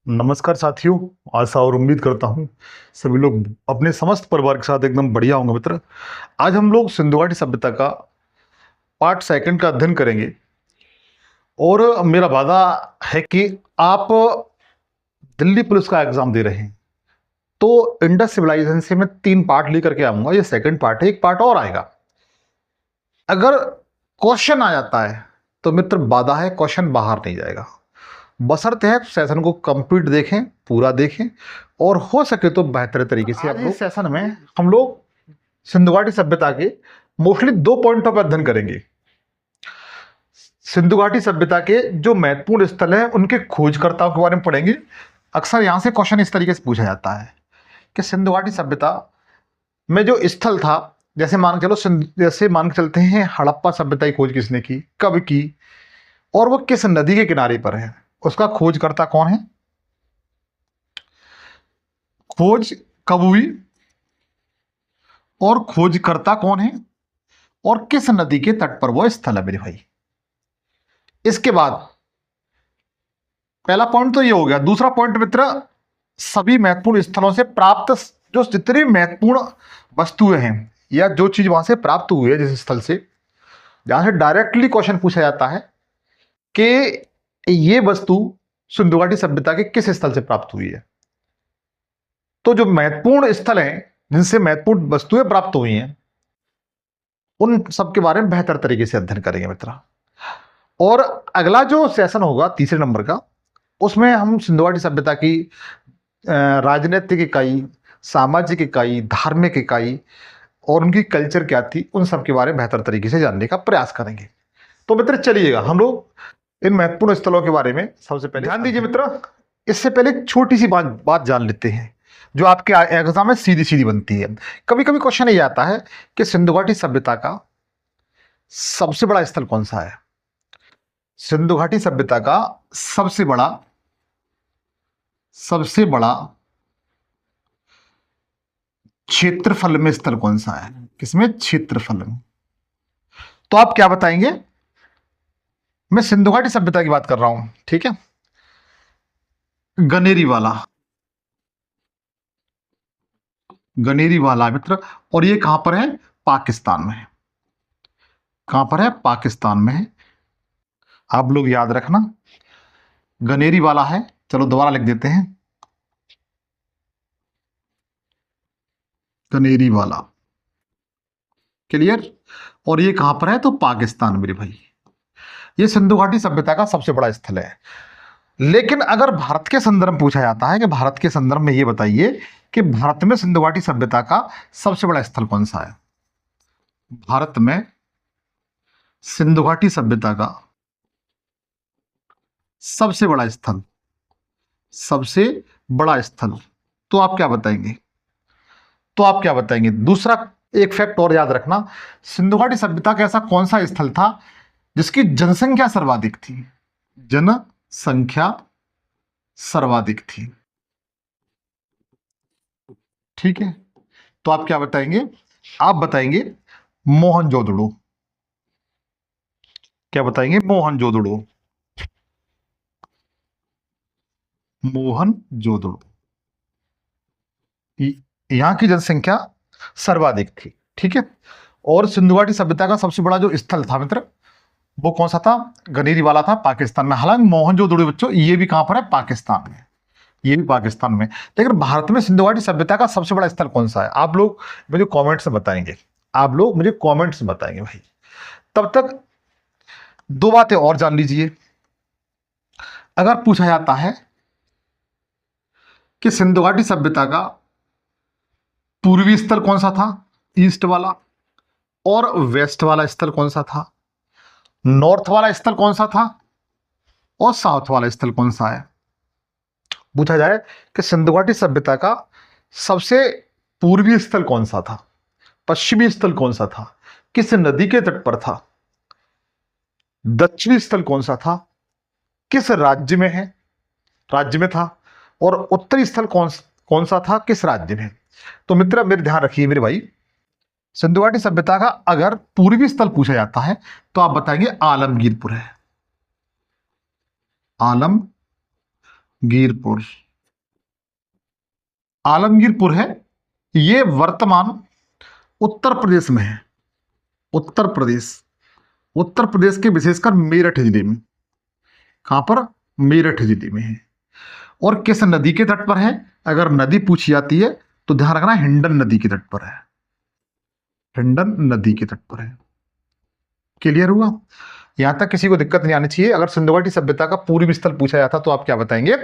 नमस्कार साथियों। आशा और उम्मीद करता हूँ सभी लोग अपने समस्त परिवार के साथ एकदम बढ़िया होंगे मित्र। आज हम लोग सिंधु घाटी सभ्यता का पार्ट सेकंड का अध्ययन करेंगे और मेरा वादा है कि आप दिल्ली पुलिस का एग्जाम दे रहे हैं तो इंडस सिविलाइजेशन से मैं 3 पार्ट लेकर के आऊंगा। ये सेकंड पार्ट है, एक पार्ट और आएगा। अगर क्वेश्चन आ जाता है तो मित्र वादा है क्वेश्चन बाहर नहीं जाएगा। बशर्ते है सेशन को कंप्लीट देखें, पूरा देखें और हो सके तो बेहतर तरीके से। आप इस सेशन में हम लोग सिंधु घाटी सभ्यता के मोस्टली 2 पॉइंटों पर अध्ययन करेंगे। सिंधु घाटी सभ्यता के जो महत्वपूर्ण स्थल हैं उनके खोजकर्ताओं के बारे में पढ़ेंगे। अक्सर यहां से क्वेश्चन इस तरीके से पूछा जाता है कि सिंधु घाटी सभ्यता में जो स्थल था, जैसे मान के चलो जैसे मान के चलते हैं हड़प्पा सभ्यता की खोज किसने की, कब की और वो किस नदी के किनारे पर है, उसका खोजकर्ता कौन है, खोज कब हुई और खोजकर्ता कौन है और किस नदी के तट पर वो स्थल है मेरे भाई। इसके बाद पहला पॉइंट तो ये हो गया। दूसरा पॉइंट मित्र, सभी महत्वपूर्ण स्थलों से प्राप्त जो जितनी महत्वपूर्ण वस्तुएं हैं या जो चीज वहां से प्राप्त हुई है, जिस स्थल से जहां से डायरेक्टली क्वेश्चन पूछा जाता है कि ये वस्तु सिंधु घाटी सभ्यता के किस स्थल से प्राप्त हुई है, तो जो महत्वपूर्ण स्थल हैं जिनसे महत्वपूर्ण वस्तुएं प्राप्त हुई हैं उन सब के बारे में बेहतर तरीके से अध्ययन करेंगे मित्र। और अगला जो सेशन होगा तीसरे नंबर का, उसमें हम सिंधु घाटी सभ्यता की राजनीतिक इकाई, सामाजिक इकाई, धार्मिक इकाई और उनकी कल्चर क्या थी, उन सब के बारे में बेहतर तरीके से जानने का प्रयास करेंगे। तो मित्र चलिएगा हम लोग इन महत्वपूर्ण स्थलों के बारे में सबसे पहले ध्यान दीजिए मित्र। इससे पहले एक छोटी सी बात जान लेते हैं जो आपके एग्जाम में सीधी सीधी बनती है। कभी कभी क्वेश्चन ये आता है कि सिंधु घाटी सभ्यता का सबसे बड़ा स्थल कौन सा है। सिंधु घाटी सभ्यता का सबसे बड़ा क्षेत्रफल में स्थल कौन सा है, किसमें, क्षेत्रफल में। तो आप क्या बताएंगे, मैं सिंधु घाटी सभ्यता की बात कर रहा हूं, ठीक है। गनेरी वाला मित्र, और ये कहां पर है, पाकिस्तान में है। कहां पर है, पाकिस्तान में है। आप लोग याद रखना गनेरी वाला है। चलो दोबारा लिख देते हैं, गनेरी वाला, क्लियर। और ये कहां पर है, तो पाकिस्तान मेरे भाई। ये सिंधु घाटी सभ्यता का सबसे बड़ा स्थल है। लेकिन अगर भारत के संदर्भ में पूछा जाता है कि भारत के संदर्भ में ये बताइए कि भारत में सिंधु घाटी सभ्यता का सबसे बड़ा स्थल कौन सा है। भारत में सिंधु घाटी सभ्यता का सबसे बड़ा स्थल, तो आप क्या बताएंगे, दूसरा एक फैक्ट और याद रखना, सिंधु घाटी सभ्यता का ऐसा कौन सा स्थल था जिसकी जनसंख्या सर्वाधिक थी, जनसंख्या सर्वाधिक थी, ठीक है। तो आप क्या बताएंगे, आप बताएंगे मोहनजोदड़ो। क्या बताएंगे, मोहनजोदड़ो। यहां की जनसंख्या सर्वाधिक थी, ठीक है। और सिंधु घाटी सभ्यता का सबसे बड़ा जो स्थल था मित्र, वो कौन सा था, गनेरी वाला था, पाकिस्तान में। हालांकि मोहनजोदड़ो बच्चों ये भी कहां पर है, पाकिस्तान में, ये भी पाकिस्तान में। लेकिन भारत में सिंधु घाटी सभ्यता का सबसे बड़ा स्थल कौन सा है, आप लोग मुझे कमेंट्स में बताएंगे, भाई। तब तक 2 बातें और जान लीजिए। अगर पूछा जाता है कि सिंधु घाटी सभ्यता का पूर्वी स्थल कौन सा था, ईस्ट वाला, और वेस्ट वाला स्थल कौन सा था, नॉर्थ वाला स्थल कौन सा था, और साउथ वाला स्थल कौन सा है। पूछा जाए कि सिंधु घाटी सभ्यता का सबसे पूर्वी स्थल कौन सा था, पश्चिमी स्थल कौन सा था, किस नदी के तट पर था, दक्षिणी स्थल कौन सा था, किस राज्य में था, और उत्तरी स्थल कौन सा था, किस राज्य में। तो मित्र मेरे ध्यान रखिए मेरे भाई, सिंधु घाटी सभ्यता का अगर पूर्वी स्थल पूछा जाता है तो आप बताएंगे आलमगीरपुर है, गिरपुर, आलमगीरपुर है, ये वर्तमान उत्तर प्रदेश में है। उत्तर प्रदेश, उत्तर प्रदेश के विशेषकर मेरठ जिले में। कहां पर? मेरठ जिले में है। और किस नदी के तट पर है? अगर नदी पूछी जाती है तो ध्यान रखना हिंडन नदी के तट पर है। हिंडन नदी के तट पर है। क्लियर हुआ? यहां तक किसी को दिक्कत नहीं आनी चाहिए। अगर सिंधु घाटी सभ्यता का पूर्वी स्थल पूछा जाता तो आप क्या बताएंगे?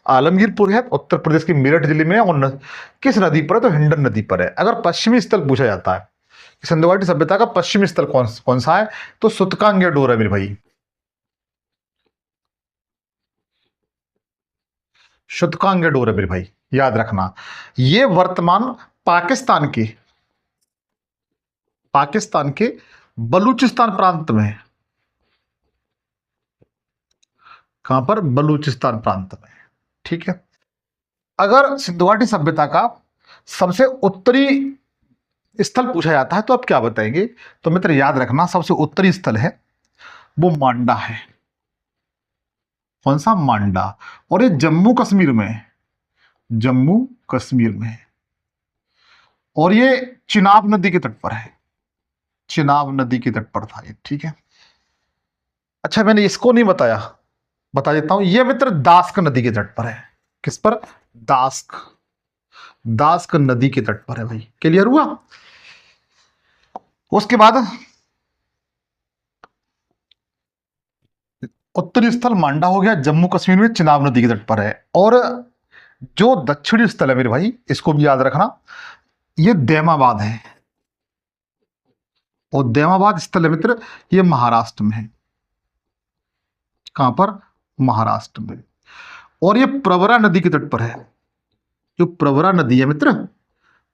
आलमगीरपुर है, उत्तर प्रदेश के मेरठ जिले में। और किस नदी पर है? तो हिंडन नदी पर है। अगर पश्चिमी स्थल पूछा जाता है, सिंधु घाटी सभ्यता का पश्चिमी स्थल कौन सा है? तो सूतकांगेडोर है मेरे भाई। सूतकांगेडोर है मेरे भाई, याद रखना। ये वर्तमान पाकिस्तान के बलूचिस्तान प्रांत में है। कहां पर? बलूचिस्तान प्रांत में। ठीक है। अगर सिंधु घाटी सभ्यता का सबसे उत्तरी स्थल पूछा जाता है तो आप क्या बताएंगे? तो मित्र याद रखना, सबसे उत्तरी स्थल है वो मांडा है। कौन सा? मांडा। और ये जम्मू कश्मीर में है। जम्मू कश्मीर में है। और ये चिनाब नदी के तट पर है। चिनाब नदी के तट पर था ये। ठीक है। अच्छा, मैंने इसको नहीं बताया, बता देता हूं। ये मित्र दास्क नदी के तट पर है। किस पर? दास्क नदी के तट पर है भाई। क्लियर हुआ? उसके बाद उत्तरी स्थल मांडा हो गया, जम्मू कश्मीर में चिनाब नदी के तट पर है। और जो दक्षिणी स्थल है मेरे भाई, इसको भी याद रखना, ये दैमाबाद है। और दैमाबाद स्थल है मित्र, ये महाराष्ट्र में है। कहां पर? महाराष्ट्र में। और ये प्रवरा नदी के तट पर है। जो प्रवरा नदी है मित्र,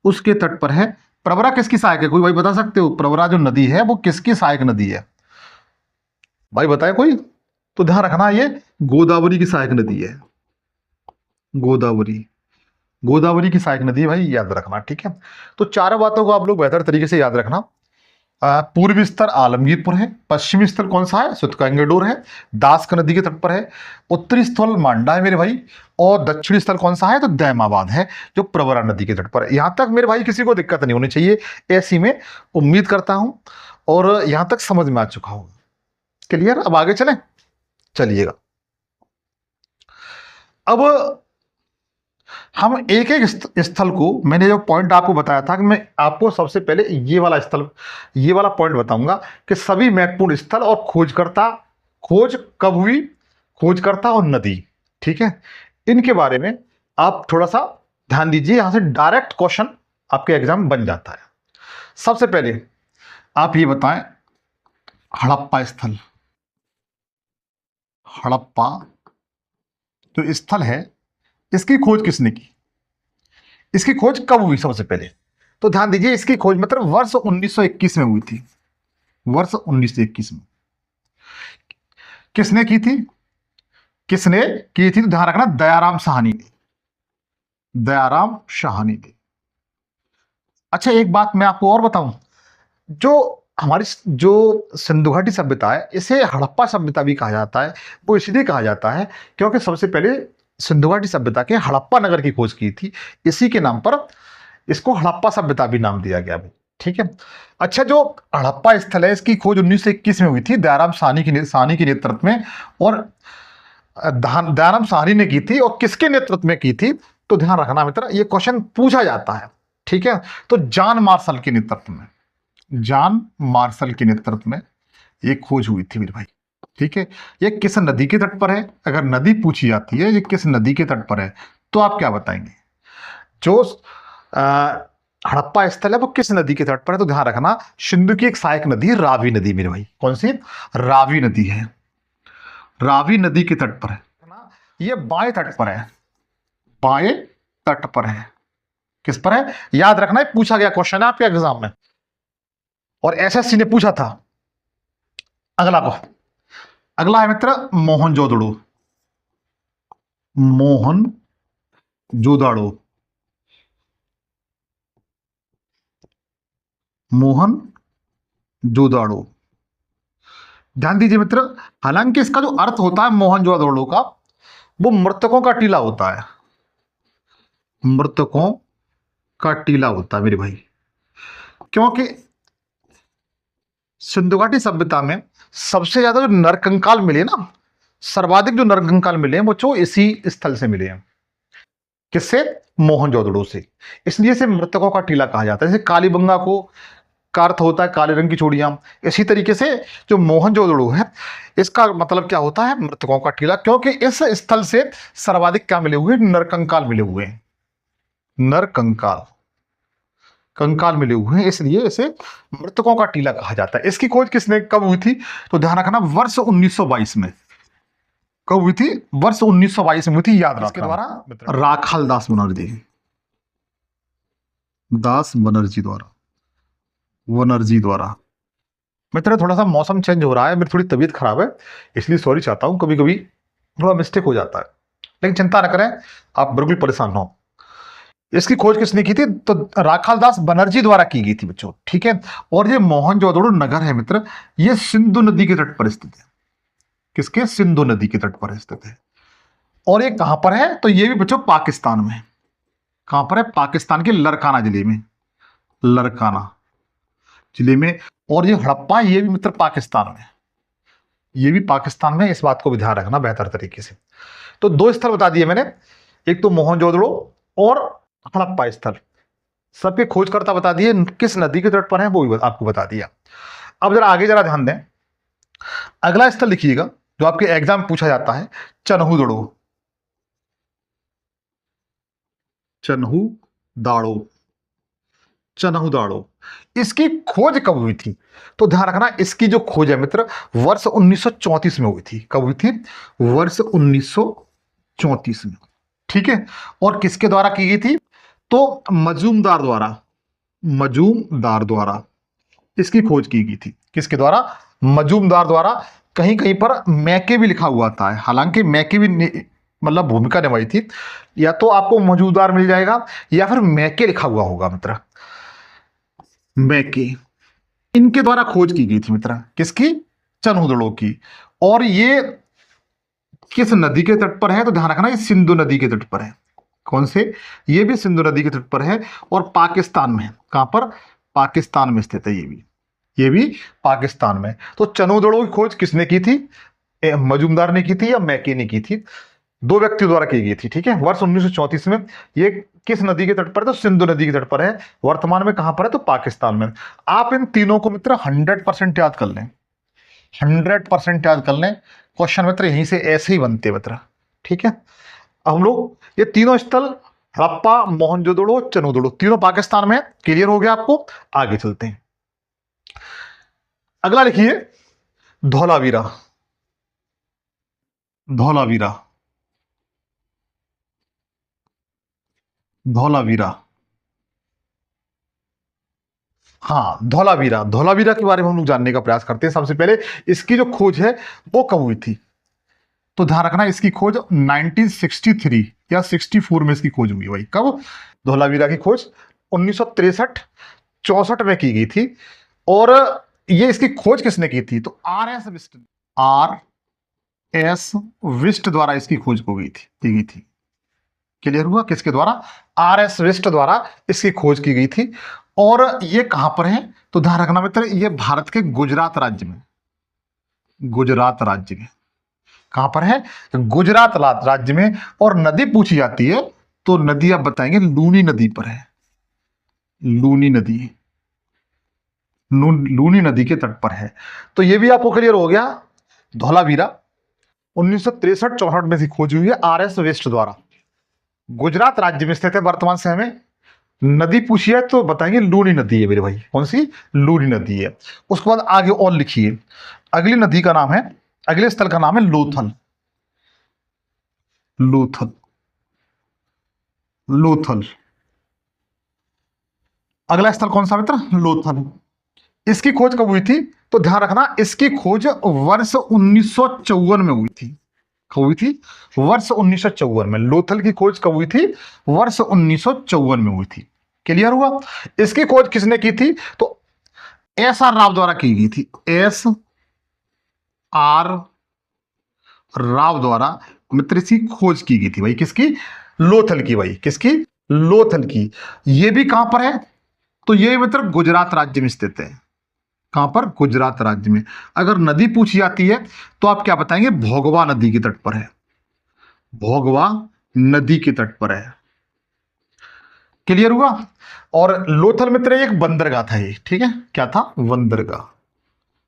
उसके तट पर है। प्रवरा किसकी सहायक है? कोई भाई बता सकते हो? प्रवरा जो नदी है वो किसकी सहायक नदी है? भाई बताए कोई? तो ध्यान रखना, ये गोदावरी की सहायक नदी है। गोदावरी की सहायक नदी है भाई, याद रखना। ठीक है। तो चारों बातों को आप लोग बेहतर तरीके से याद रखना। पूर्वी स्थल आलमगीरपुर है, पश्चिमी स्थल कौन सा है? सूतकांगेडोर है, दास्क नदी के तट पर है। उत्तरी स्थल मांडा है मेरे भाई। और दक्षिणी स्थल कौन सा है? तो दैमाबाद है, जो प्रवरा नदी के तट पर है। यहां तक मेरे भाई किसी को दिक्कत नहीं होनी चाहिए, ऐसी में उम्मीद करता हूं। और यहां तक समझ में आ चुका होगा। क्लियर? अब आगे चलें, चलिएगा। अब हम एक एक स्थल को, मैंने जो पॉइंट आपको बताया था कि मैं आपको सबसे पहले ये वाला पॉइंट बताऊंगा कि सभी महत्वपूर्ण स्थल और खोज कब हुई, खोजकर्ता और नदी। ठीक है। इनके बारे में आप थोड़ा सा ध्यान दीजिए, यहां से डायरेक्ट क्वेश्चन आपके एग्जाम बन जाता है। सबसे पहले आप ये बताएं, हड़प्पा स्थल, हड़प्पा जो स्थल है, इसकी खोज किसने की? इसकी खोज कब हुई सबसे पहले? तो ध्यान दीजिए, इसकी खोज मतलब वर्ष 1921 में हुई थी। वर्ष 1921 में किसने की थी? तो ध्यान रखना, दयाराम साहनी ने। दयाराम साहनी ने। अच्छा, एक बात मैं आपको और बताऊं, जो हमारी जो सिंधु घाटी सभ्यता है, इसे हड़प्पा सभ्यता भी कहा जाता है। वो इसलिए कहा जाता है क्योंकि सबसे पहले सिंधु घाटी सभ्यता के हड़प्पा नगर की खोज की थी। इसी के नाम पर इसको हड़प्पा सभ्यता भी नाम दिया गया भाई। ठीक है। अच्छा, जो हड़प्पा स्थल है, इसकी खोज 1921 में हुई थी, दयाराम साहनी के नेतृत्व में। और दयाराम साहनी ने की थी, और किसके नेतृत्व में की थी? तो ध्यान रखना मित्र, ये क्वेश्चन पूछा जाता है। ठीक है। तो जॉन मार्शल के नेतृत्व में ये खोज हुई थी मेरे भाई। ठीक है। ये किस नदी के तट पर है? अगर नदी पूछी जाती है, ये किस नदी के तट पर है, तो आप क्या बताएंगे? जो हड़प्पा स्थल है वो किस नदी के तट पर है? तो ध्यान रखना, सिंधु की एक सहायक नदी रावी नदी मेरे भाई। कौन सी? रावी नदी है। रावी नदी के तट पर है। ये बाएं तट पर है। बाएं तट पर है। किस पर है? याद रखना, है पूछा गया क्वेश्चन है आपके एग्जाम में, और एसएससी ने पूछा था। अगला है मित्र मोहनजोदड़ो। मोहनजोदड़ो, मोहनजोदड़ो। ध्यान दीजिए मित्र, हालांकि इसका जो अर्थ होता है मोहनजोदड़ो का, वो मृतकों का टीला होता है, मृतकों का टीला होता है मेरे भाई। क्योंकि सिंधु घाटी सभ्यता में सबसे ज्यादा जो नरकंकाल मिले ना, सर्वाधिक जो नरकंकाल मिले हैं वो जो इसी स्थल से मिले हैं। किससे? मोहनजोदड़ो से। इसलिए इसे मृतकों का टीला कहा जाता है। जैसे कालीबंगा को का अर्थ होता है काले रंग की चूड़ियां, इसी तरीके से जो मोहनजोदड़ो है इसका मतलब क्या होता है? मृतकों का टीला। क्योंकि इस स्थल से सर्वाधिक क्या मिले हुए? नरकंकाल मिले हुए हैं, नरकंकाल, कंकाल मिले हुए हैं, इसलिए इसे मृतकों का टीला कहा जाता है। इसकी खोज किसने कब हुई थी? तो ध्यान रखना, वर्ष 1922 में। कब हुई थी? वर्ष 1922 में हुई थी, याद रखना। इसके द्वारा राखाल दास बनर्जी, दास बनर्जी द्वारा, बनर्जी द्वारा। मित्र थोड़ा सा मौसम चेंज हो रहा है, मेरी थोड़ी तबीयत खराब है, इसलिए सॉरी चाहता हूं, कभी कभी थोड़ा मिस्टेक हो जाता है, लेकिन चिंता न करें, आप बिल्कुल परेशान न हो। इसकी खोज किसने की थी? तो राखाल दास बनर्जी द्वारा की गई थी बच्चों, ठीक है। और ये मोहनजोदड़ो नगर है मित्र, ये सिंधु नदी के तट पर स्थित है। किसके? सिंधु नदी के तट पर स्थित है। और ये कहां पर है? तो ये भी बच्चों पाकिस्तान में। कहां पर है? पाकिस्तान के लरकाना जिले में, लरकाना जिले में। और ये हड़प्पा, ये भी मित्र पाकिस्तान में, ये भी पाकिस्तान में, इस बात को भी ध्यान रखना बेहतर तरीके से। तो दो स्थल बता दिए मैंने, एक तो मोहनजोदड़ो और हड़प्पा स्थल। सबके खोजकर्ता बता दिए, किस नदी के तट पर है वो भी आपको बता दिया। अब जरा आगे जरा ध्यान दें, अगला स्थल लिखिएगा जो आपके एग्जाम में पूछा जाता है, चन्हुदड़ो, चन्हुदाड़ो, चन्हुदाड़ो। इसकी खोज कब हुई थी? तो ध्यान रखना, इसकी जो खोज है मित्र वर्ष 1934 में हुई थी। कब हुई थी? वर्ष 1934 में, ठीक है। और किसके द्वारा की गई थी? तो मजूमदार द्वारा, मजूमदार द्वारा इसकी खोज की गई थी। किसके द्वारा? मजूमदार द्वारा। कहीं कहीं पर मैके भी लिखा हुआ था, हालांकि मैके भी मतलब भूमिका निभाई थी। या तो आपको मजूमदार मिल जाएगा या फिर मैके लिखा हुआ होगा मित्र, मैके। इनके द्वारा खोज की गई थी मित्र, किसकी? चन्हुदड़ो की। और ये किस नदी के तट पर है? तो ध्यान रखना, ये सिंधु नदी के तट पर है। कौन से? ये भी सिंधु नदी के तट पर है और पाकिस्तान में। कहां पर? पाकिस्तान में स्थित है ये भी, ये भी पाकिस्तान में। तो चन्हुदड़ो की खोज किसने की थी? मजूमदार ने की थी या मैके ने की थी? दो व्यक्तियों द्वारा की गई थी, ठीक है। वर्ष 1934 में। ये किस नदी के तट पर? तो सिंधु नदी के तट पर है। वर्तमान में कहां पर है? तो पाकिस्तान में। आप इन तीनों को मित्र 100% याद कर लें, 100% याद कर लें। क्वेश्चन मित्र यहीं से ऐसे ही बनते मित्र, ठीक है। अब हम लोग ये तीनों स्थल, हड़प्पा, मोहनजोदड़ो, चन्हुदड़ो, तीनों पाकिस्तान में। क्लियर हो गया आपको? आगे चलते हैं। अगला लिखिए, धौलावीरा, धौलावीरा, धौलावीरा। हाँ, धौलावीरा, धौलावीरा के बारे में हम लोग जानने का प्रयास करते हैं। सबसे पहले इसकी जो खोज है वो कब हुई थी? तो ध्यान रखना, इसकी खोज 1963 या 64 में इसकी खोज हुई भाई। कब? धौलावीरा की खोज 1963-64 में की गई थी। और ये इसकी खोज किसने की थी? तो आर एस विस्ट द्वारा इसकी खोज की गई थी। क्लियर हुआ? किसके द्वारा? आर एस विस्ट द्वारा इसकी खोज की गई थी। और ये कहां पर है? तो ध्यान रखना मित्र, ये भारत के गुजरात राज्य में, गुजरात राज्य में। कहां पर है? गुजरात राज्य में। और नदी पूछी जाती है तो नदी आप बताएंगे, लूनी नदी पर है, लूनी नदी, लूनी नदी के तट पर है। तो ये भी आपको क्लियर हो गया। धौलावीरा 1963-64 में से खोजी हुई है आर एस वेस्ट द्वारा, गुजरात राज्य में स्थित है वर्तमान समय में। नदी पूछी है तो बताएंगे लूनी नदी है मेरे भाई। कौन सी? लूनी नदी है। उसके बाद आगे और लिखिए, अगली नदी का नाम है, अगले स्थल का नाम है लोथल, लोथल, लोथल। अगला स्थल कौन सा मित्र? लोथल। इसकी खोज कब हुई थी? तो ध्यान रखना, इसकी खोज वर्ष 1954 में हुई थी। कब हुई थी? वर्ष 1954 में। लोथल की खोज कब हुई थी? वर्ष 1954 में हुई थी। क्लियर हुआ? इसकी खोज किसने की थी? तो एस आर राव द्वारा की गई थी, एस आर राव द्वारा मित्र इसकी खोज की गई थी भाई। किसकी? लोथल की भाई। किसकी? लोथल की। ये भी कहां पर है? तो ये मित्र गुजरात राज्य में स्थित है। कहां पर? गुजरात राज्य में। अगर नदी पूछी जाती है तो आप क्या बताएंगे? भोगवा नदी के तट पर है। भोगवा नदी के तट पर है। क्लियर हुआ? और लोथल मित्र एक बंदरगाह था ये, ठीक है? क्या था? बंदरगाह।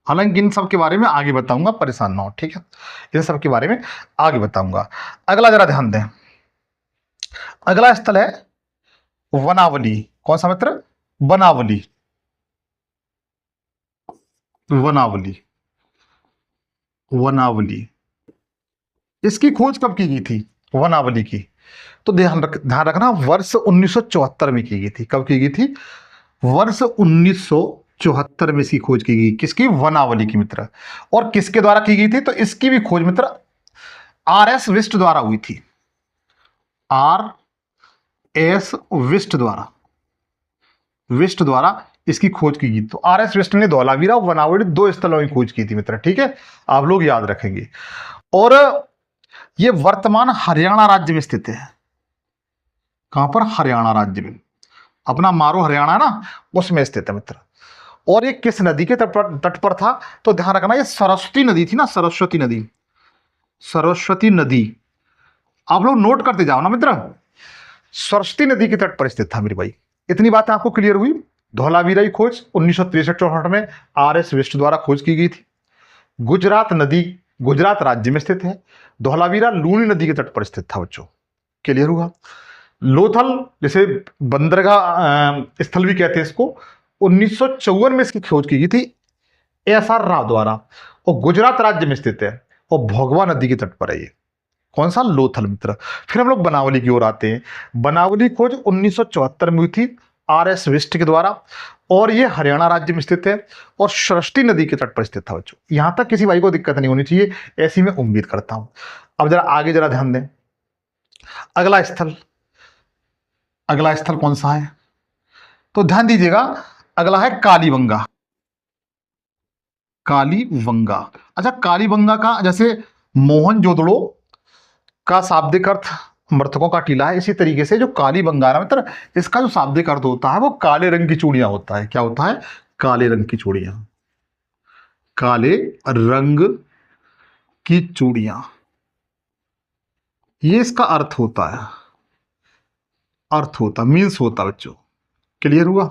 हालांकि इन सब के बारे में आगे बताऊंगा, परेशान ना हो, ठीक है? इन सब के बारे में आगे बताऊंगा। अगला जरा ध्यान दें। अगला स्थल है वनावली। कौन सा मित्र? वनावली। वनावली। वनावली। इसकी खोज कब की गई थी? वनावली की। तो ध्यान रखना, वर्ष 1974 में की गई थी। कब की गई थी? वर्ष 1974 में इसकी खोज की गई। किसकी? वनावली की मित्र। और किसके द्वारा की गई थी? तो इसकी भी खोज मित्र आर.एस. विस्ट द्वारा हुई थी। आर.एस. विस्ट द्वारा, विस्ट द्वारा इसकी खोज की गई। तो आर.एस. विस्ट ने धौलावीरा और वनावली दो स्थलों की खोज की थी मित्र, ठीक है? आप लोग याद रखेंगे। और ये वर्तमान हरियाणा राज्य में स्थित है। कहां पर? हरियाणा राज्य में। अपना मारो हरियाणा है ना, उसमें स्थित है मित्र। और ये किस नदी के तट पर था? तो ध्यान रखना, ये सरस्वती नदी थी ना, सरस्वती नदी। सरस्वती नदी। आप लोग नोट करते जाओ ना मित्र। सरस्वती नदी के तट पर स्थित था मेरे भाई। इतनी बातें आपको क्लियर हुई? धौलावीरा की खोज 1963-64 में आर.एस. विस्ट द्वारा खोज की गई थी। गुजरात नदी गुजरात राज्य में स्थित है। धौलावीरा लूनी नदी के तट पर स्थित था बच्चों। क्लियर हुआ? लोथल, जैसे बंदरगाह स्थल भी कहते हैं इसको, 1954 में इसकी खोज की गई थी एस.आर. राव द्वारा। और गुजरात राज्य में स्थित है और भोगवा नदी के तट पर है ये। कौन सा? लोथल मित्र। फिर हम लोग बनावली की ओर आते हैं। बनावली खोज 1974 में हुई थी आर.एस. विस्ट के द्वारा। और ये हरियाणा राज्य में स्थित है और सरस्वती नदी के तट पर स्थित था बच्चों। यहां तक किसी भाई को दिक्कत नहीं होनी चाहिए, ऐसी मैं उम्मीद करता हूं। अब जरा आगे जरा ध्यान दें। अगला स्थल, अगला स्थल कौन सा है? तो ध्यान दीजिएगा, अगला है कालीबंगा। कालीबंगा। अच्छा, कालीबंगा का जैसे मोहनजोदड़ो का शाब्दिक अर्थ मृतकों का टीला है, इसी तरीके से जो कालीबंगा है मित्र, इसका जो शाब्दिक अर्थ होता है वो काले रंग की चूड़ियां होता है। क्या होता है? काले रंग की चूड़ियां। काले रंग की चूड़ियां, ये इसका अर्थ होता है। अर्थ होता, मीन्स होता बच्चों। क्लियर हुआ?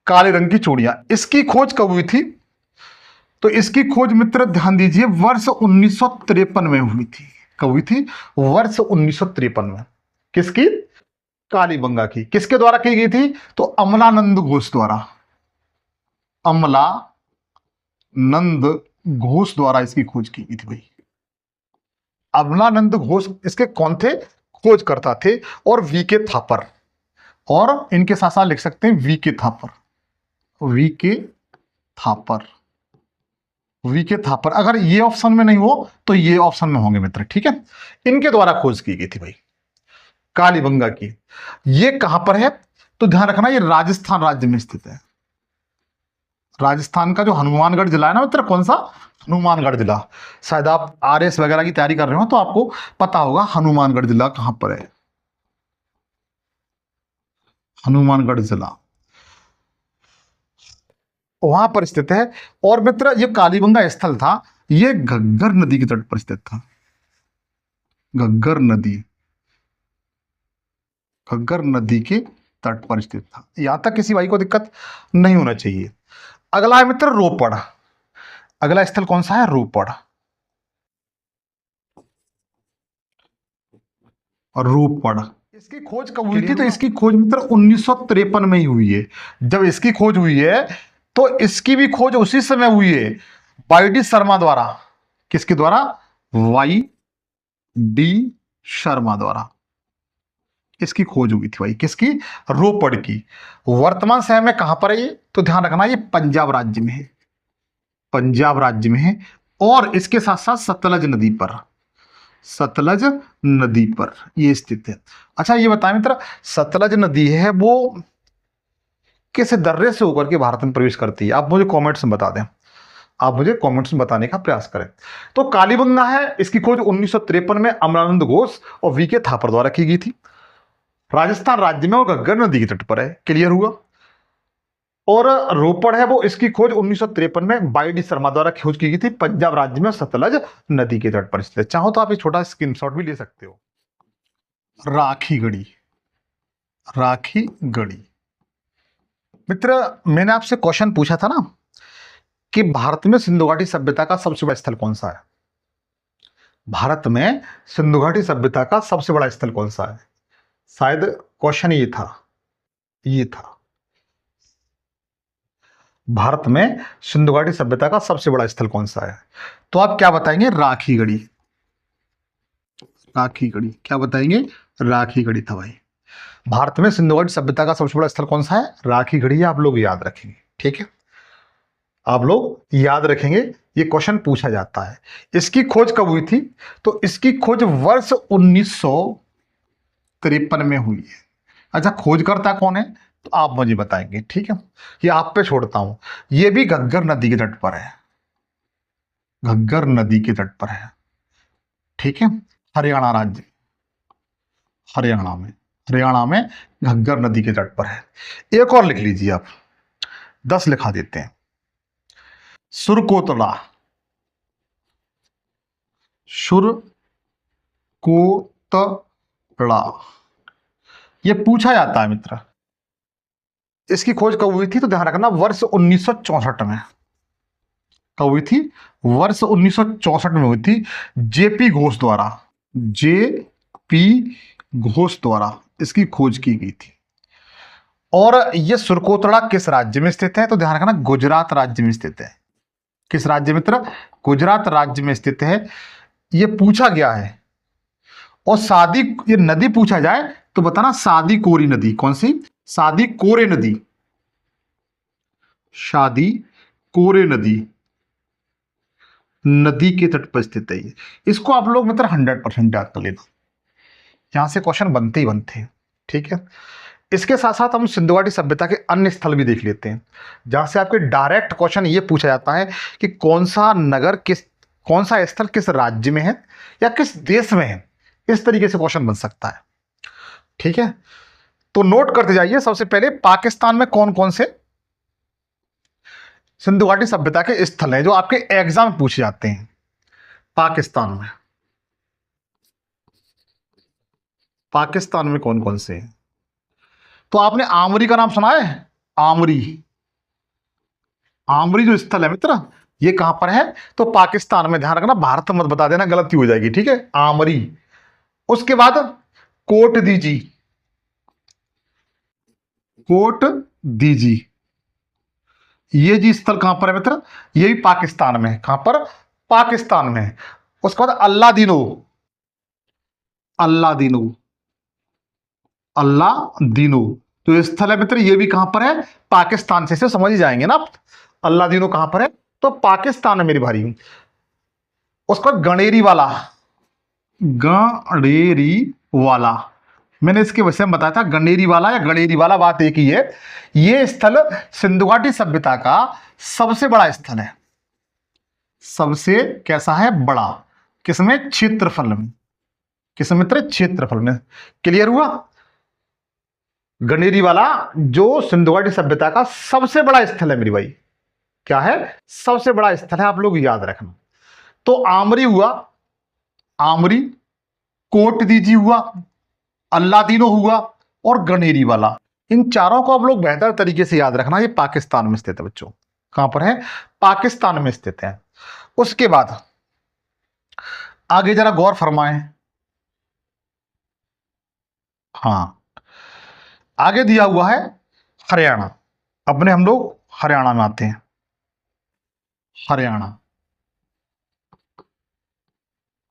काले रंग की चूड़ियां। इसकी खोज कब हुई थी? तो इसकी खोज मित्र ध्यान दीजिए वर्ष 1953 में हुई थी। कब हुई थी? वर्ष 1953 में। किसकी? कालीबंगा की। किसके द्वारा की गई थी? तो अमलानंद घोष द्वारा। अमलानंद घोष द्वारा इसकी खोज की गई थी भाई। अमलानंद घोष इसके कौन थे? खोजकर्ता थे। और वी.के. थापर, और इनके साथ साथ लिख सकते हैं VK. Thapar. VK. Thapar. VK. Thapar. अगर ये ऑप्शन में नहीं हो तो ये ऑप्शन में होंगे मित्र, ठीक है? इनके द्वारा खोज की गई थी भाई कालीबंगा की। ये कहां पर है? तो ध्यान रखना, ये राजस्थान राज्य में स्थित है। राजस्थान का जो हनुमानगढ़ जिला है ना मित्र, कौन सा? हनुमानगढ़ जिला। शायद आप आर.एस. वगैरह की तैयारी कर रहे हो तो आपको पता होगा हनुमानगढ़ जिला कहां पर है। हनुमानगढ़ जिला वहां पर स्थित है। और मित्र ये कालीबंगा स्थल था, ये घग्गर नदी के तट पर स्थित था। घग्गर नदी, घग्गर नदी के तट पर स्थित था। यहां तक किसी भाई को दिक्कत नहीं होना चाहिए। अगला है मित्र रोपड़। अगला स्थल कौन सा है? रोपड़। रोपड़। इसकी खोज कब हुई थी? तो इसकी खोज मित्र 1953 में ही हुई है। जब इसकी खोज हुई है तो इसकी भी खोज उसी समय हुई है वाई.डी. शर्मा द्वारा। किसके द्वारा? वाई.डी. शर्मा द्वारा इसकी खोज हुई थी भाई। किसकी? रोपड़ की। वर्तमान समय में कहां पर है ये? तो ध्यान रखना, ये पंजाब राज्य में है। पंजाब राज्य में है। और इसके साथ साथ सतलज नदी पर, सतलज नदी पर ये स्थित है। अच्छा ये बताएं मित्र, सतलज नदी है वो किस दर्रे से होकर के भारत में प्रवेश करती है? आप मुझे कमेंट्स में बता दें। आप मुझे कमेंट्स में बताने का प्रयास करें। तो कालीबंगा है, इसकी खोज 1953 में अमरानंद घोष और वी के थापर द्वारा की गई थी। राजस्थान राज्य में और घग्गर नदी के तट पर है, क्लियर हुआ। और रोपड़ है वो, इसकी खोज 1953 में बाई डी शर्मा द्वारा खोज की गई थी, पंजाब राज्य में सतलज नदी के तट पर स्थित है। चाहो तो आप एक छोटा स्क्रीनशॉट भी ले सकते हो। राखी गढ़ी, राखी गढ़ी मित्र, मैंने आपसे क्वेश्चन पूछा था ना कि भारत में सिंधु घाटी सभ्यता का सबसे बड़ा स्थल कौन सा है। भारत में सिंधु घाटी सभ्यता का सबसे बड़ा स्थल कौन सा है? शायद क्वेश्चन ये था, ये था भारत में सिंधु घाटी सभ्यता का सबसे बड़ा स्थल कौन सा है? तो आप क्या बताएंगे? राखी गढ़ी। राखी गढ़ी क्या बताएंगे? राखी गढ़ी था भाई। भारत में सिंधु घाटी सभ्यता का सबसे बड़ा स्थल कौन सा है? राखी गढ़ी। आप लोग याद रखेंगे, ठीक है, आप लोग याद रखेंगे, ये क्वेश्चन पूछा जाता है। इसकी खोज कब हुई थी? तो इसकी खोज वर्ष 1953 में हुई है। अच्छा, खोजकर्ता कौन है तो आप मुझे बताएंगे, ठीक है, ये आप पे छोड़ता हूं। ये भी घग्गर नदी के तट पर है, घग्गर नदी के तट पर है, ठीक है, हरियाणा राज्य, हरियाणा में, हरियाणा में घग्गर नदी के तट पर है। एक और लिख लीजिए आप, 10 लिखा देते हैं। सुरकोतला, सुरकोतला, ये पूछा जाता है मित्र। इसकी खोज कब हुई थी? तो ध्यान रखना, वर्ष 1964 में। कब हुई थी? वर्ष 1964 में हुई थी, जेपी घोष द्वारा, जेपी घोष द्वारा इसकी खोज की गई थी। और यह सुरकोतला किस राज्य में स्थित है? तो ध्यान रखना, गुजरात राज्य में स्थित है। किस राज्य मित्र? गुजरात राज्य में स्थित है। यह पूछा गया है। और सादी, ये नदी पूछा जाए तो बताना, सादी कोरी नदी। कौन सी? सादी कोरे नदी, शादी कोरे नदी, नदी के तट पर स्थित है। इसको आप लोग मित्र 100% याद कर लेना, यहां से क्वेश्चन बनते ही बनते हैं, ठीक है। इसके साथ साथ हम सिंधु घाटी सभ्यता के अन्य स्थल भी देख लेते हैं, जहां से आपके डायरेक्ट क्वेश्चन ये पूछा जाता है कि कौन सा नगर किस, कौन सा स्थल किस राज्य में है या किस देश में है। इस तरीके से क्वेश्चन बन सकता है, ठीक है। तो नोट करते जाइए। सबसे पहले, पाकिस्तान में कौन कौन से सिंधु घाटी सभ्यता के स्थल हैं जो आपके एग्जाम में पूछे जाते हैं? पाकिस्तान में, पाकिस्तान में कौन कौन से हैं? तो आपने आमरी का नाम सुना है? आमरी, आमरी जो स्थल है मित्र, ये कहां पर है? तो पाकिस्तान में। ध्यान रखना, भारत मत बता देना, गलती हो जाएगी, ठीक है। आमरी। उसके बाद कोट दीजी, कोट दीजी, ये जी स्थल कहां पर है मित्र? ये भी पाकिस्तान में है। कहां पर? पाकिस्तान में है। उसके बाद अल्लादीनो, अल्लादीनो, अल्लादीनो तो स्थल है मित्र, ये भी कहां पर है? पाकिस्तान से समझ ही जाएंगे ना आप। अल्लादीनो कहां पर है? तो पाकिस्तान में मेरी भारी। उसका गणेरी वाला, गणेरी वाला, मैंने इसके विषय में बताया था, गणेरी वाला या गणेरी वाला, बात एक ही है। यह स्थल सिंधु घाटी सभ्यता का सबसे बड़ा स्थल है। सबसे कैसा है? बड़ा। किसमें? क्षेत्रफल में। किस मित्र? क्षेत्रफल में। क्लियर हुआ? गणेरी वाला जो सिंधु घाटी सभ्यता का सबसे बड़ा स्थल है मेरी भाई। क्या है? सबसे बड़ा स्थल है, आप लोग याद रखना। तो आमरी हुआ, आमरी, कोट दीजी हुआ, अल्लादीनो हुआ और गणेरी वाला। इन चारों को आप लोग बेहतर तरीके से याद रखना। ये पाकिस्तान में स्थित है बच्चों। कहां पर है? पाकिस्तान में स्थित है। उसके बाद आगे जरा गौर फरमाएं। हाँ, आगे दिया हुआ है हरियाणा। अपने हम लोग हरियाणा में आते हैं। हरियाणा,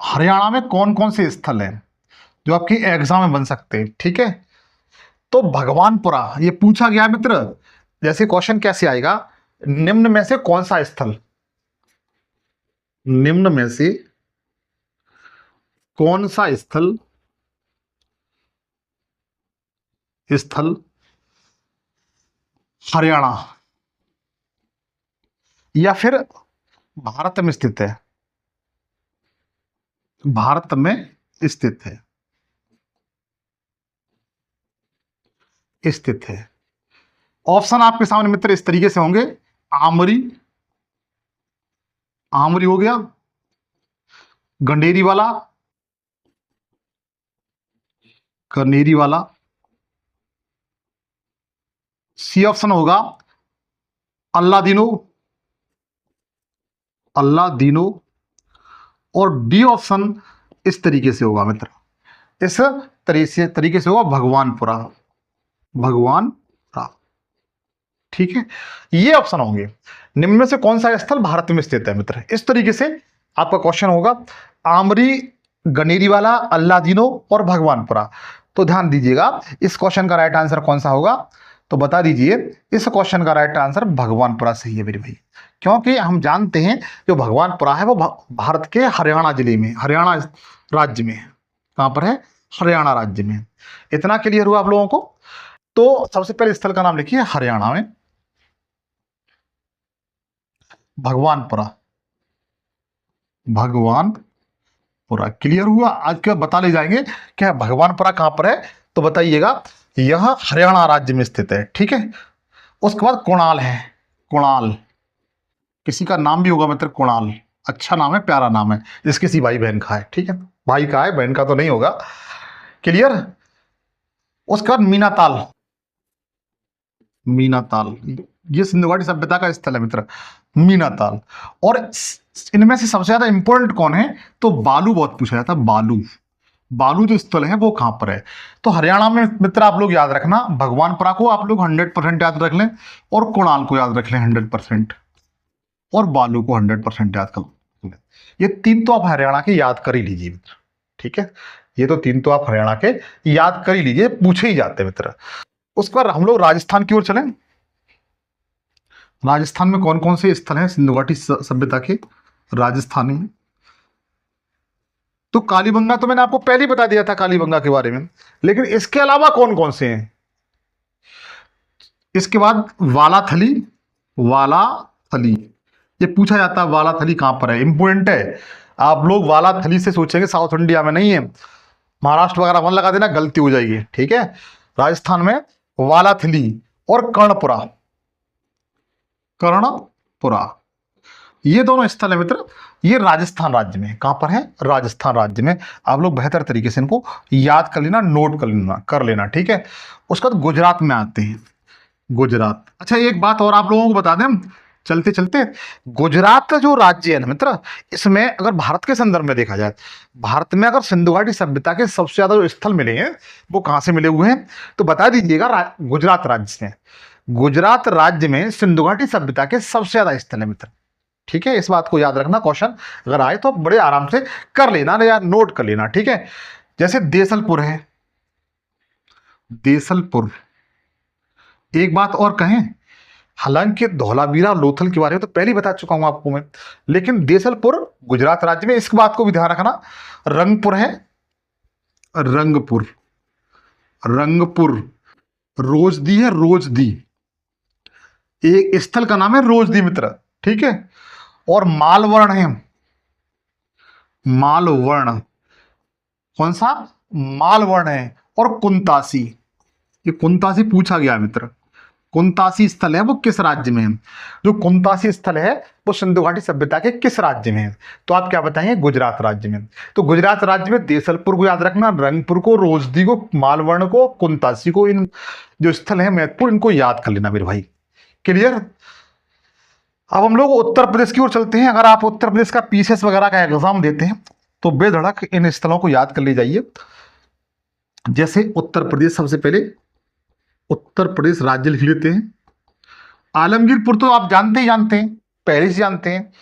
हरियाणा में कौन कौन से स्थल हैं जो आपकी एग्जाम में बन सकते हैं, ठीक है। तो भगवानपुरा, ये पूछा गया मित्र। जैसे क्वेश्चन कैसे आएगा? निम्न में से कौन सा स्थल, निम्न में से कौन सा स्थल, स्थल हरियाणा या फिर भारत में स्थित है, भारत में स्थित है, स्थित है। ऑप्शन आपके सामने मित्र इस तरीके से होंगे, आमरी, आमरी हो गया, गंडेरी वाला, कनेरी वाला, सी ऑप्शन होगा अल्लादीनो, अल्लादीनो, और डी ऑप्शन इस तरीके से होगा मित्र, इस तरीके से होगा भगवानपुरा, भगवानपुरा। ठीक है, ये ऑप्शन होंगे। निम्न में से कौन सा स्थल भारत में स्थित है मित्र? इस तरीके से आपका क्वेश्चन होगा, आमरी, गनेरी वाला, अल्लादीनो और भगवानपुरा। तो ध्यान दीजिएगा, इस क्वेश्चन का राइट आंसर कौन सा होगा? तो बता दीजिए, इस क्वेश्चन का राइट आंसर भगवानपुरा सही है मेरे भाई, क्योंकि हम जानते हैं जो भगवानपुरा है वो भारत के हरियाणा जिले में, हरियाणा राज्य में, कहां पर है? हरियाणा राज्य में। इतना क्लियर हुआ आप लोगों को? तो सबसे पहले स्थल का नाम लिखिए, हरियाणा में भगवानपुरा, भगवानपुरा। क्लियर हुआ? आज के बाद बता ले जाएंगे क्या भगवानपुरा कहां पर है, तो बताइएगा यह हरियाणा राज्य में स्थित है। ठीक है, उसके बाद कुणाल है, कुणाल, किसी का नाम भी होगा मित्र कुणाल, अच्छा नाम है, प्यारा नाम है, जिस किसी भाई बहन का है। ठीक है, भाई का है, बहन का तो नहीं होगा। क्लियर? उसके बाद मीनाताल, मीनाताल, ये सिंधु घाटी सभ्यता का स्थल है मित्र, मीनाताल। और इनमें से सबसे ज्यादा इंपॉर्टेंट कौन है? तो बालू बहुत पूछा जाता है, बालू, बालू जो स्थल है वो कहां पर है? तो हरियाणा में मित्र आप लोग याद रखना, भगवानपुरा को आप लोग 100% याद रख लें, और कुणाल को याद रख लें 100%, और बालू को 100% याद कर लें। ये तीन तो आप हरियाणा के याद कर ही लीजिए मित्र। ठीक है, ये तो तीन तो आप हरियाणा के याद कर ही लीजिए, पूछे ही जाते हैं मित्र। उसके बाद हम लोग राजस्थान की ओर चलें। राजस्थान में कौन कौन से स्थल हैं सिंधु घाटी सभ्यता के? राजस्थान में तो कालीबंगा तो मैंने आपको पहले ही बता दिया था कालीबंगा के बारे में, लेकिन इसके अलावा कौन कौन से हैं? इसके बाद वालाथली, वालाथली, ये पूछा जाता है वालाथली कहां पर है, इंपोर्टेंट है। आप लोग वालाथली से सोचेंगे साउथ इंडिया में नहीं है, महाराष्ट्र वगैरह मन लगा देना, गलती हो जाएगी। ठीक है, राजस्थान में वालाथली और कर्णपुरा, कर्णपुरा, ये दोनों स्थल है मित्र, ये राजस्थान राज्य में। कहां पर है? राजस्थान राज्य में। आप लोग बेहतर तरीके से इनको याद कर लेना, नोट कर लेना। ठीक है, उसके बाद गुजरात में आते हैं, गुजरात। अच्छा, एक बात और आप लोगों को बता दें चलते चलते, गुजरात जो राज्य है ना मित्र, इसमें अगर भारत के संदर्भ में देखा जाए, भारत में अगर सिंधु घाटी सभ्यता के सबसे ज्यादा जो स्थल मिले हैं वो कहां से मिले हुए हैं, तो बता दीजिएगा गुजरात राज्य में। गुजरात राज्य में सिंधु घाटी सभ्यता के सबसे ज्यादा स्थल है मित्र। ठीक है, इस बात को याद रखना, क्वेश्चन अगर आए तो बड़े आराम से कर लेना या नोट कर लेना। ठीक है, जैसे देसलपुर है, देसलपुर। एक बात और कहें, हालांकि धौलावीरा लोथल के बारे में तो पहले ही बता चुका हूं आपको मैं, लेकिन देसलपुर गुजरात राज्य में, इस बात को भी ध्यान रखना। रंगपुर है, रंगपुर, रंगपुर, रोजदी है, रोजदी, एक स्थल का नाम है रोजदी मित्र। ठीक है, और मालवर्ण है, मालवर्ण, कौन सा? मालवर्ण है, और कुंतासी, ये कुंतासी पूछा गया मित्र, कुंतासी स्थल है वो किस राज्य में है? जो कुंतासी स्थल है वो सिंधु घाटी सभ्यता के किस राज्य में है? तो आप क्या बताएंगे? गुजरात राज्य में। तो गुजरात राज्य में देसलपुर को याद रखना, रंगपुर को, रोजदी को, मालवर्ण को, कुंतासी को, इन जो स्थल है महत्वपूर्ण, इनको याद कर लेना मेरे भाई। क्लियर? अब हम लोग उत्तर प्रदेश की ओर चलते हैं। अगर आप उत्तर प्रदेश का पीसीएस वगैरह का एग्जाम देते हैं तो बेधड़क इन स्थलों को याद कर ले जाइए। जैसे उत्तर प्रदेश, सबसे पहले उत्तर प्रदेश राज्य लिख लेते हैं। आलमगीरपुर तो आप जानते ही जानते हैं, पहले से जानते हैं।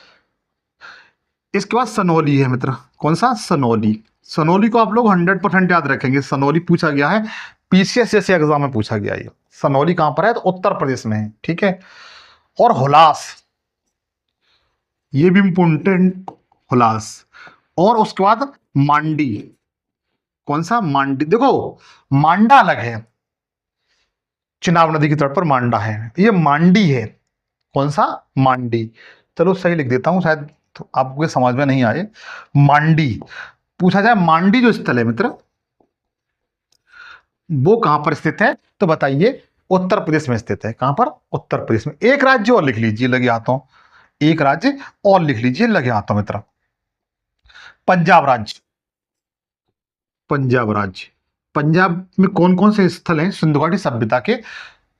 इसके बाद सनौली है मित्र, कौन सा? सनौली। सनौली को आप लोग 100% याद रखेंगे, सनौली पूछा गया है पीसीएस जैसे एग्जाम में, पूछा गया है। सनौली कहां पर है? तो उत्तर प्रदेश में है। ठीक है, और हुलास, ये भी इंपोर्टेंट, हुलास। और उसके बाद मांडी, कौन सा? मांडी। देखो मांडा अलग है, चिनाब नदी की तट पर मांडा है, ये मांडी है। कौन सा? मांडी। चलो सही लिख देता हूं, शायद तो आपको समझ में नहीं आए। मांडी पूछा जाए, मांडी जो स्थल है मित्र वो कहां पर स्थित है, तो बताइए। उत्तर प्रदेश में स्थित है। कहां पर? उत्तर प्रदेश में। एक राज्य और लिख लीजिए, लगे हाथों, एक राज्य और लिख लीजिए लगे हाथों मित्र, पंजाब राज्य। पंजाब राज्य। पंजाब में कौन कौन से स्थल हैं सिंधु घाटी सभ्यता के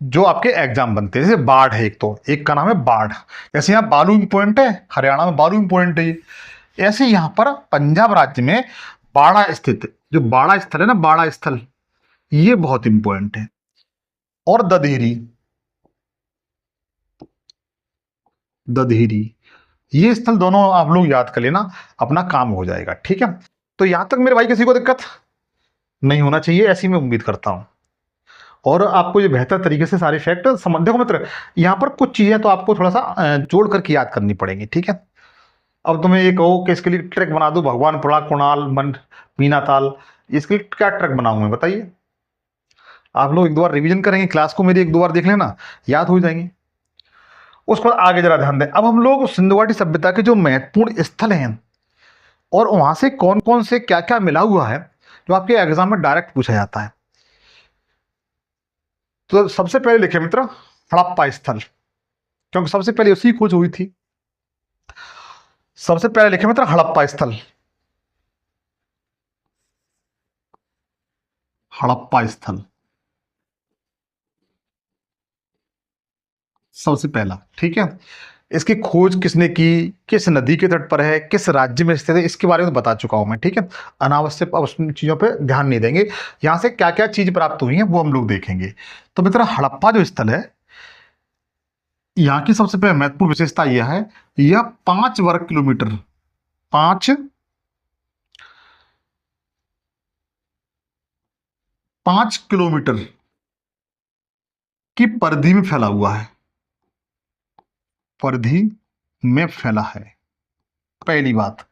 जो आपके एग्जाम बनते हैं? जैसे बाढ़ है एक, तो एक का नाम है बाढ़। जैसे यहाँ बालू पॉइंट है, हरियाणा में बालू पॉइंट है ये। ऐसे यहाँ पर पंजाब राज्य में बाड़ा स्थित, जो बाड़ा स्थल है ना, बाड़ा स्थल, ये बहुत इंपॉर्टेंट है। और दधीरी, दधीरी, ये स्थल दोनों आप लोग याद कर लेना, अपना काम हो जाएगा। ठीक है, तो यहां तक मेरे भाई किसी को दिक्कत नहीं होना चाहिए, ऐसी मैं उम्मीद करता हूं। और आपको ये बेहतर तरीके से सारे फैक्ट समझ, देखो मित्र यहाँ पर कुछ चीजें तो आपको थोड़ा सा जोड़ करके याद करनी पड़ेंगी। ठीक है, अब तुम्हें ये कहो कि इसके लिए ट्रैक बना दो, भगवानपुरा, कुणाल, मन, मीनाताल, इसके लिए क्या ट्रैक बनाऊं मैं, बताइए। आप लोग एक दो बार रिवीजन करेंगे, क्लास को मेरी एक दो बार देख लेना, याद हो जाएंगे। उसको आगे जरा ध्यान दें। अब हम लोग सिंधु घाटी सभ्यता के जो महत्वपूर्ण स्थल हैं और वहां से कौन कौन से क्या क्या मिला हुआ है जो आपके एग्जाम में डायरेक्ट पूछा जाता है। तो सबसे पहले लिखे मित्र हड़प्पा स्थल, क्योंकि सबसे पहले उसी खोज हुई थी। सबसे पहले लिखे मित्र हड़प्पा स्थल, हड़प्पा स्थल सबसे पहला। ठीक है, इसकी खोज किसने की, किस नदी के तट पर है, किस राज्य में स्थित है, इसके बारे में तो बता चुका हूं मैं। ठीक है, अनावश्यक अब उन चीजों पे ध्यान नहीं देंगे। यहां से क्या क्या चीज प्राप्त हुई है वो हम लोग देखेंगे। तो मित्र हड़प्पा जो स्थल है, यहाँ की सबसे पहले महत्वपूर्ण विशेषता यह है, यह 5 वर्ग किलोमीटर, 5 किलोमीटर की परिधि में फैला हुआ है, परिधि में फैला है। पहली बात,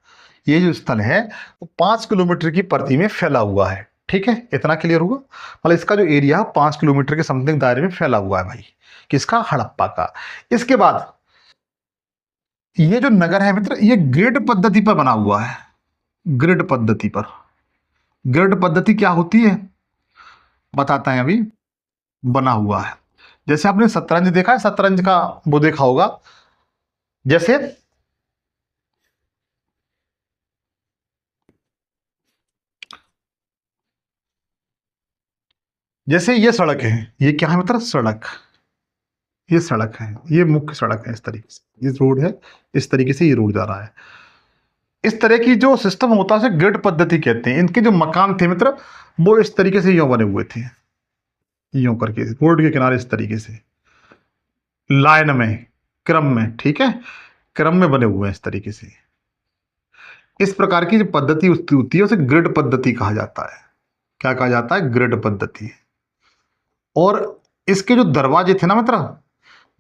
ये जो स्थल है वो 5 किलोमीटर की परिधि में फैला हुआ है। ठीक है, इतना क्लियर हुआ। मतलब इसका जो एरिया 5 किलोमीटर के समथिंग दायरे में फैला हुआ है भाई, किसका? हड़प्पा का। इसके बाद ये जो नगर है मित्र, ये ग्रिड पद्धति पर बना हुआ है। ग्रिड पद्धति पर। ग्रिड पद्धति क्या होती है बताता है अभी। बना हुआ है, जैसे आपने शतरंज देखा है, शतरंज का वो देखा होगा, जैसे जैसे ये सड़क है, ये क्या है मित्र? सड़क। ये सड़क है, ये मुख्य सड़क है, इस तरीके से ये रोड है, इस तरीके से ये रोड जा रहा है। इस तरह की जो सिस्टम होता है उसे ग्रिड पद्धति कहते हैं। इनके जो मकान थे मित्र वो इस तरीके से यूं बने हुए थे, यूं करके रोड के किनारे इस तरीके से लाइन में, क्रम में। ठीक है, क्रम में बने हुए हैं इस तरीके से। इस प्रकार की जो पद्धति होती है उसे ग्रिड पद्धति कहा जाता है। क्या कहा जाता है? ग्रिड पद्धति। और इसके जो दरवाजे थे ना मित्र,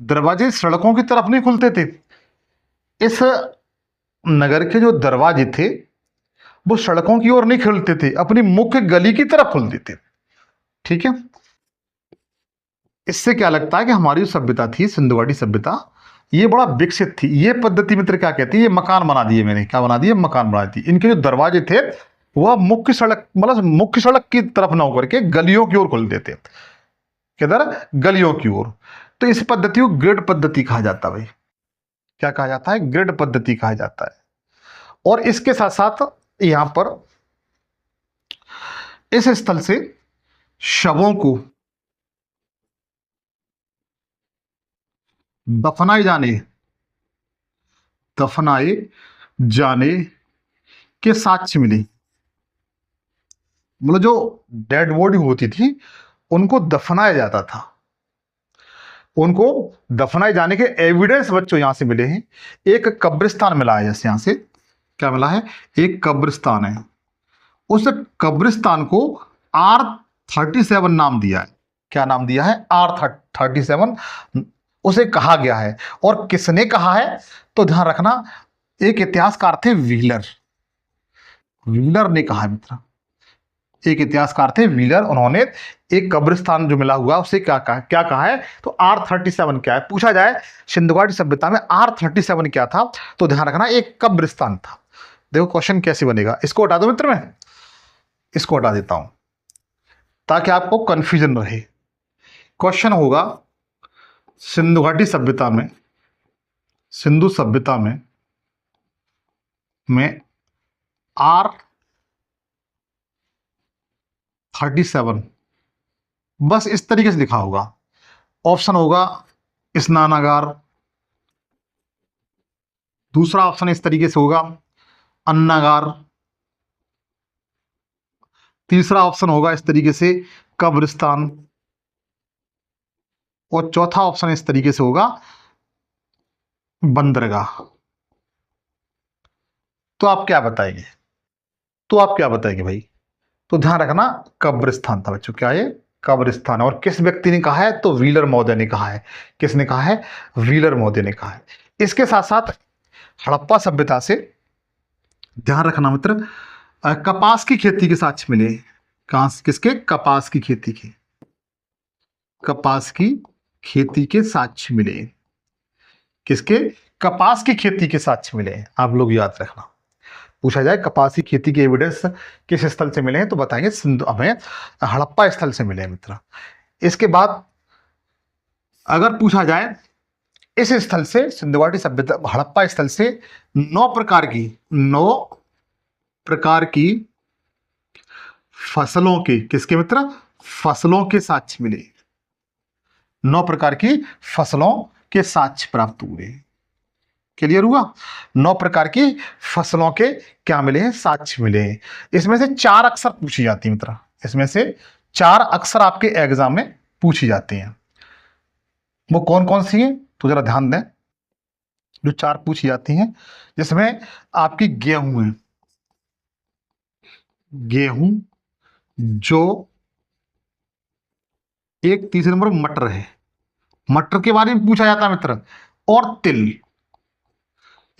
दरवाजे सड़कों की तरफ नहीं खुलते थे। इस नगर के जो दरवाजे थे वो सड़कों की ओर नहीं खुलते थे, अपनी मुख्य गली की तरफ खुलते थे। ठीक है, इससे क्या लगता है कि हमारी जो सभ्यता थी सिंधु घाटी सभ्यता, ये बड़ा विकसित थी। ये पद्धति मित्र क्या कहती है? ये मकान बना दिए मैंने, क्या बना दिए? मकान बना दिए। इनके जो दरवाजे थे वह मुख्य सड़क, मतलब मुख्य सड़क की तरफ ना होकर के गलियों की ओर खुलते थे। किधर? गलियों की ओर। तो इस पद्धति को ग्रिड पद्धति कहा जाता है भाई। क्या कहा जाता है? ग्रिड पद्धति कहा जाता है। और इसके साथ साथ यहां पर इस स्थल से शवों को दफनाए जाने, दफनाए जाने के साक्ष्य मिले। मतलब जो डेड बॉडी होती थी उनको दफनाया जाता था, उनको दफनाए जाने के एविडेंस बच्चों यहां से मिले हैं। एक कब्रिस्तान मिला है, जैसे यहां से क्या मिला है? एक कब्रिस्तान है। उस कब्रिस्तान को R37 नाम दिया है। क्या नाम दिया है? R37 उसे कहा गया है। और किसने कहा है तो ध्यान रखना, एक इतिहासकार थे व्हीलर, व्हीलर ने कहा है मित्र। एक इतिहासकार थे व्हीलर, उन्होंने एक कब्रिस्तान जो मिला हुआ उसे क्या कहा है, तो R37 क्या है। पूछा जाए सिंधु घाटी सभ्यता में R37 क्या था, तो ध्यान रखना एक कब्रिस्तान था। देखो क्वेश्चन कैसे बनेगा, इसको हटा दो मित्र, मैं इसको हटा देता हूं ताकि आपको कंफ्यूजन रहे। क्वेश्चन होगा सिंधु घाटी सभ्यता में, सिंधु सभ्यता में R37 बस इस तरीके से लिखा होगा। ऑप्शन होगा स्नानागार, दूसरा ऑप्शन इस तरीके से होगा अन्नागार, तीसरा ऑप्शन होगा इस तरीके से कब्रिस्तान, और चौथा ऑप्शन इस तरीके से होगा बंदरगाह। तो आप क्या बताएंगे, तो आप क्या बताएंगे भाई, तो ध्यान रखना कब्रिस्तान था बच्चों, क्या ये कब्रिस्तान। और किस व्यक्ति ने कहा है, तो व्हीलर महोदय ने कहा है। किसने कहा है, व्हीलर महोदय ने कहा है। इसके साथ साथ हड़प्पा सभ्यता से ध्यान रखना मित्र, कपास की खेती के साक्ष्य मिले। कहां, किसके, कपास की खेती के, कपास की खेती के साक्ष्य मिले। किसके, कपास की खेती के साक्ष्य मिले। आप लोग याद रखना, पूछा जाए कपास की खेती के एविडेंस किस स्थल से मिले हैं, तो बताएंगे सिंधु, हमें हड़प्पा स्थल से मिले मित्र। इसके बाद अगर पूछा जाए इस स्थल से, सिंधु घाटी सभ्यता हड़प्पा स्थल से 9 प्रकार की फसलों के, किसके मित्र, फसलों के साक्ष्य मिले। 9 प्रकार की फसलों के साक्ष्य प्राप्त हुए। क्लियर हुआ, 9 प्रकार की फसलों के क्या मिले हैं, साक्ष्य मिले हैं। इसमें से 4 अक्सर पूछी जाती है मित्र, इसमें से 4 अक्सर आपके एग्जाम में पूछी जाती हैं। वो कौन कौन सी है, तो जरा ध्यान दें। जो 4 पूछी जाती हैं, जिसमें आपकी गेहूं है, गेहूं, जो एक तीसरे नंबर मटर है, मटर के बारे में पूछा जाता है मित्र, और तिल,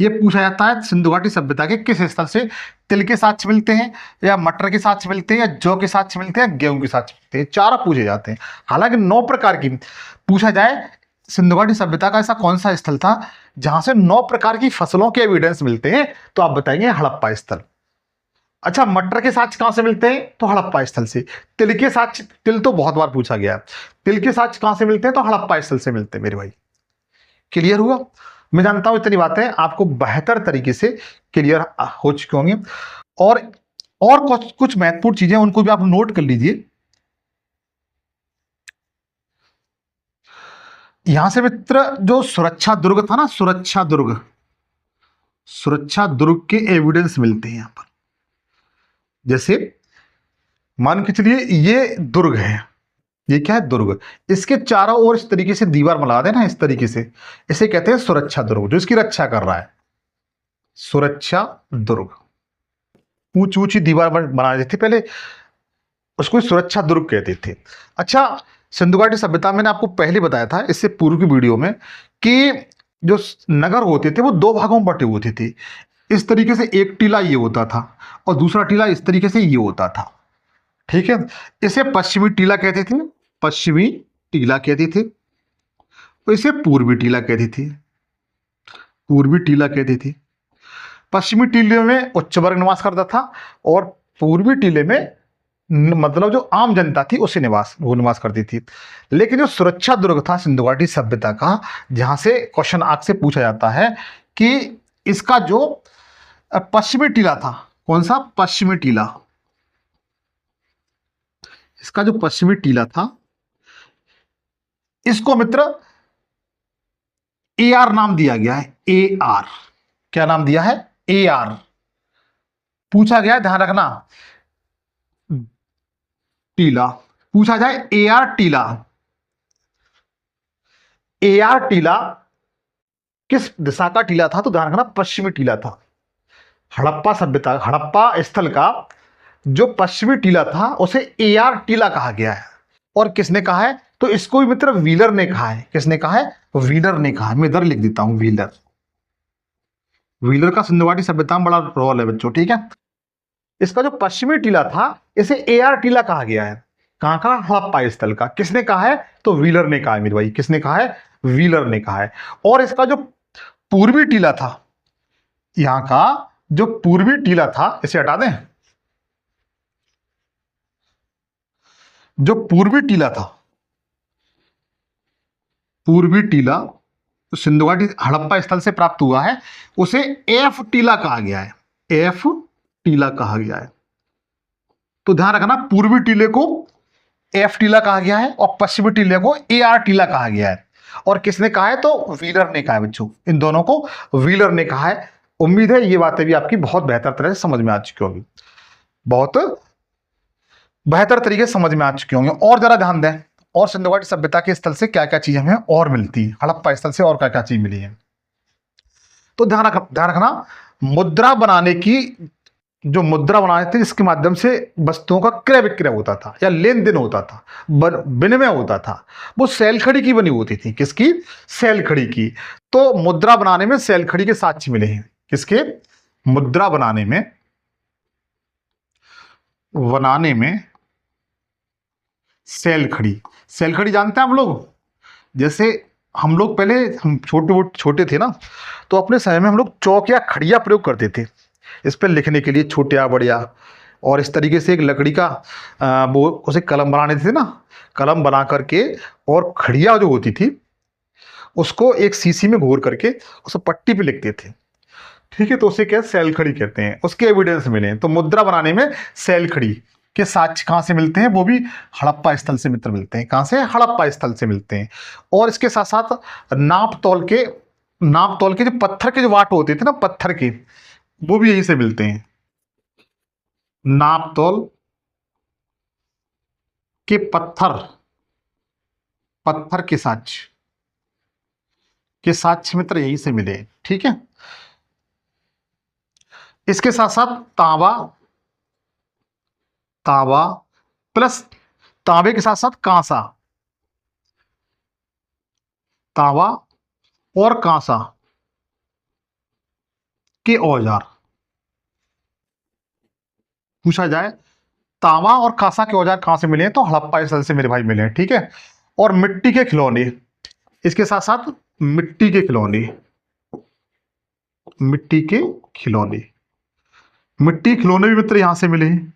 ये पूछा जाता है सिंधु घाटी सभ्यता के किस स्थल से तिल के साक्ष्य मिलते हैं, या मटर के साक्ष्य मिलते हैं, या जौ के साक्ष्य मिलते हैं, गेहूं के साक्ष्य मिलते हैं। 4 पूछे जाते हैं। हालांकि 9 प्रकार की पूछा जाए सिंधु घाटी सभ्यता का ऐसा कौन सा स्थल था जहां से 9 प्रकार की फसलों के एविडेंस मिलते हैं, तो आप बताएंगे हड़प्पा स्थल। अच्छा, मटर के साक्ष्य कहां से मिलते हैं, तो हड़प्पा स्थल से। तिल के साक्ष्य, तिल तो बहुत बार पूछा गया, तिल के साक्ष्य कहां से मिलते हैं, तो हड़प्पा स्थल से मिलते हैं मेरे भाई। क्लियर हुआ, मैं जानता हूं इतनी बातें आपको बेहतर तरीके से क्लियर हो चुकी होंगी। और कुछ महत्वपूर्ण चीजें उनको भी आप नोट कर लीजिए। यहां से मित्र जो सुरक्षा दुर्ग था ना, सुरक्षा दुर्ग के एविडेंस मिलते हैं यहां पर। जैसे मान के चलिए ये दुर्ग है, ये क्या है, दुर्ग, इसके चारों ओर इस तरीके से दीवार बना देना, इस तरीके से, इसे कहते हैं सुरक्षा दुर्ग, जो इसकी रक्षा कर रहा है। सुरक्षा दुर्ग, ऊंची ऊंची दीवार बना देते पहले, उसको सुरक्षा दुर्ग कहते थे। अच्छा, सिंधु घाटी सभ्यता मैंने आपको पहले बताया था इससे पूर्व की वीडियो में कि जो नगर होते थे वो 2 भागों में बटे होते थे। इस तरीके से एक टीला ये होता था और दूसरा टीला इस तरीके से ये होता था। ठीक है, इसे पश्चिमी टीला कहते थे, पश्चिमी टीला कहते थे, और इसे पूर्वी टीला कहती थी, पूर्वी टीला कहती थी। पश्चिमी टीले में उच्च वर्ग निवास करता था और पूर्वी टीले में मतलब जो आम जनता थी उसे निवास करती थी। लेकिन जो सुरक्षा दुर्ग था सिंधु घाटी सभ्यता का, जहां से क्वेश्चन आग से पूछा जाता है कि इसका जो पश्चिमी टीला था, कौन सा, पश्चिमी टीला, इसका जो पश्चिमी टीला था इसको मित्र AR नाम दिया गया है। AR, क्या नाम दिया है, AR पूछा गया है, ध्यान रखना। टीला पूछा जाए, AR टीला, AR टीला किस दिशा का टीला था, तो ध्यान रखना पश्चिमी टीला था। हड़प्पा सभ्यता, हड़प्पा स्थल का जो पश्चिमी टीला था उसे AR टीला कहा गया है। और किसने कहा है, तो इसको भी मित्र व्हीलर ने कहा है। किसने कहा है, व्हीलर ने कहा है। मैं इधर लिख देता हूं व्हीलर, व्हीलर का सिंधु घाटी सभ्यता में बड़ा रोल है बच्चों, ठीक है। इसका जो पश्चिमी टीला था इसे एआर टीला कहा गया है। कहां का? हड़प्पा स्थल का। किसने कहा है? तो व्हीलर ने कहा है मेरे भाई। किसने कहा है? व्हीलर ने कहा है। और इसका जो पूर्वी टीला था, यहां का जो पूर्वी टीला था, इसे हटा दें। जो पूर्वी टीला था, पूर्वी टीला तो सिंधु घाटी हड़प्पा स्थल से प्राप्त हुआ है, उसे एफ टीला कहा गया है। एफ टीला कहा गया है। तो ध्यान रखना, पूर्वी टीले को एफ टीला कहा गया है और पश्चिमी टीले को एआर टीला कहा गया है। और किसने कहा है? तो व्हीलर ने कहा है बच्चों। इन दोनों को व्हीलर ने कहा है। उम्मीद है ये बातें भी आपकी बहुत बेहतर तरह से समझ में आ चुकी होगी, बहुत बेहतर तरीके से समझ में आ चुके होंगे। और जरा ध्यान दें, और सिंधु घाटी सभ्यता के स्थल से क्या क्या चीज हमें और मिलती है, हड़प्पा स्थल से और क्या क्या चीज मिली है। तो ध्यान रखना, मुद्रा बनाने की, जो मुद्रा बनाने थे इसके माध्यम से वस्तुओं का क्रय विक्रय होता था या लेन देन होता था, विनिमय होता था, वो सैलखड़ी की बनी होती थी। किसकी? सैलखड़ी की। तो मुद्रा बनाने में सैलखड़ी के साक्ष्य मिले हैं। किसके? मुद्रा बनाने में सैलखड़ी। सैलखड़ी जानते हैं आप लोग? जैसे हम लोग पहले, हम छोटे थे ना, तो अपने समय में हम लोग चौक या खड़िया प्रयोग करते थे इस पर लिखने के लिए, छोटिया बड़िया। और इस तरीके से एक लकड़ी का वो उसे कलम बनाने थे ना, कलम बना करके, और खड़िया जो होती थी उसको एक शीशी में घोर करके उसे पट्टी पे लिखते थे। ठीक है, तो उसे क्या सैलखड़ी कहते हैं। उसके एविडेंस मिले। तो मुद्रा बनाने में सैलखड़ी के साक्ष्य कहाँ से मिलते हैं? वो भी हड़प्पा स्थल से मित्र मिलते हैं। कहाँ से? हड़प्पा स्थल से मिलते हैं। और इसके साथ साथ नाप तौल के जो पत्थर के जो वाट होते थे ना, पत्थर के, वो भी यहीं से मिलते हैं। नाप तौल के पत्थर के साक्ष्य मित्र यहीं से मिले। ठीक है, इसके साथ साथ तांबा प्लस तांबे के साथ साथ कांसा, तांबा और कांसा के औजार पूछा जाए, तांबा और कांसा के औजार कहां से मिले हैं? तो हड़प्पा स्थल से मेरे भाई मिले हैं। ठीक है, और मिट्टी के खिलौने, इसके साथ साथ मिट्टी के खिलौने भी मित्र यहां से मिले हैं।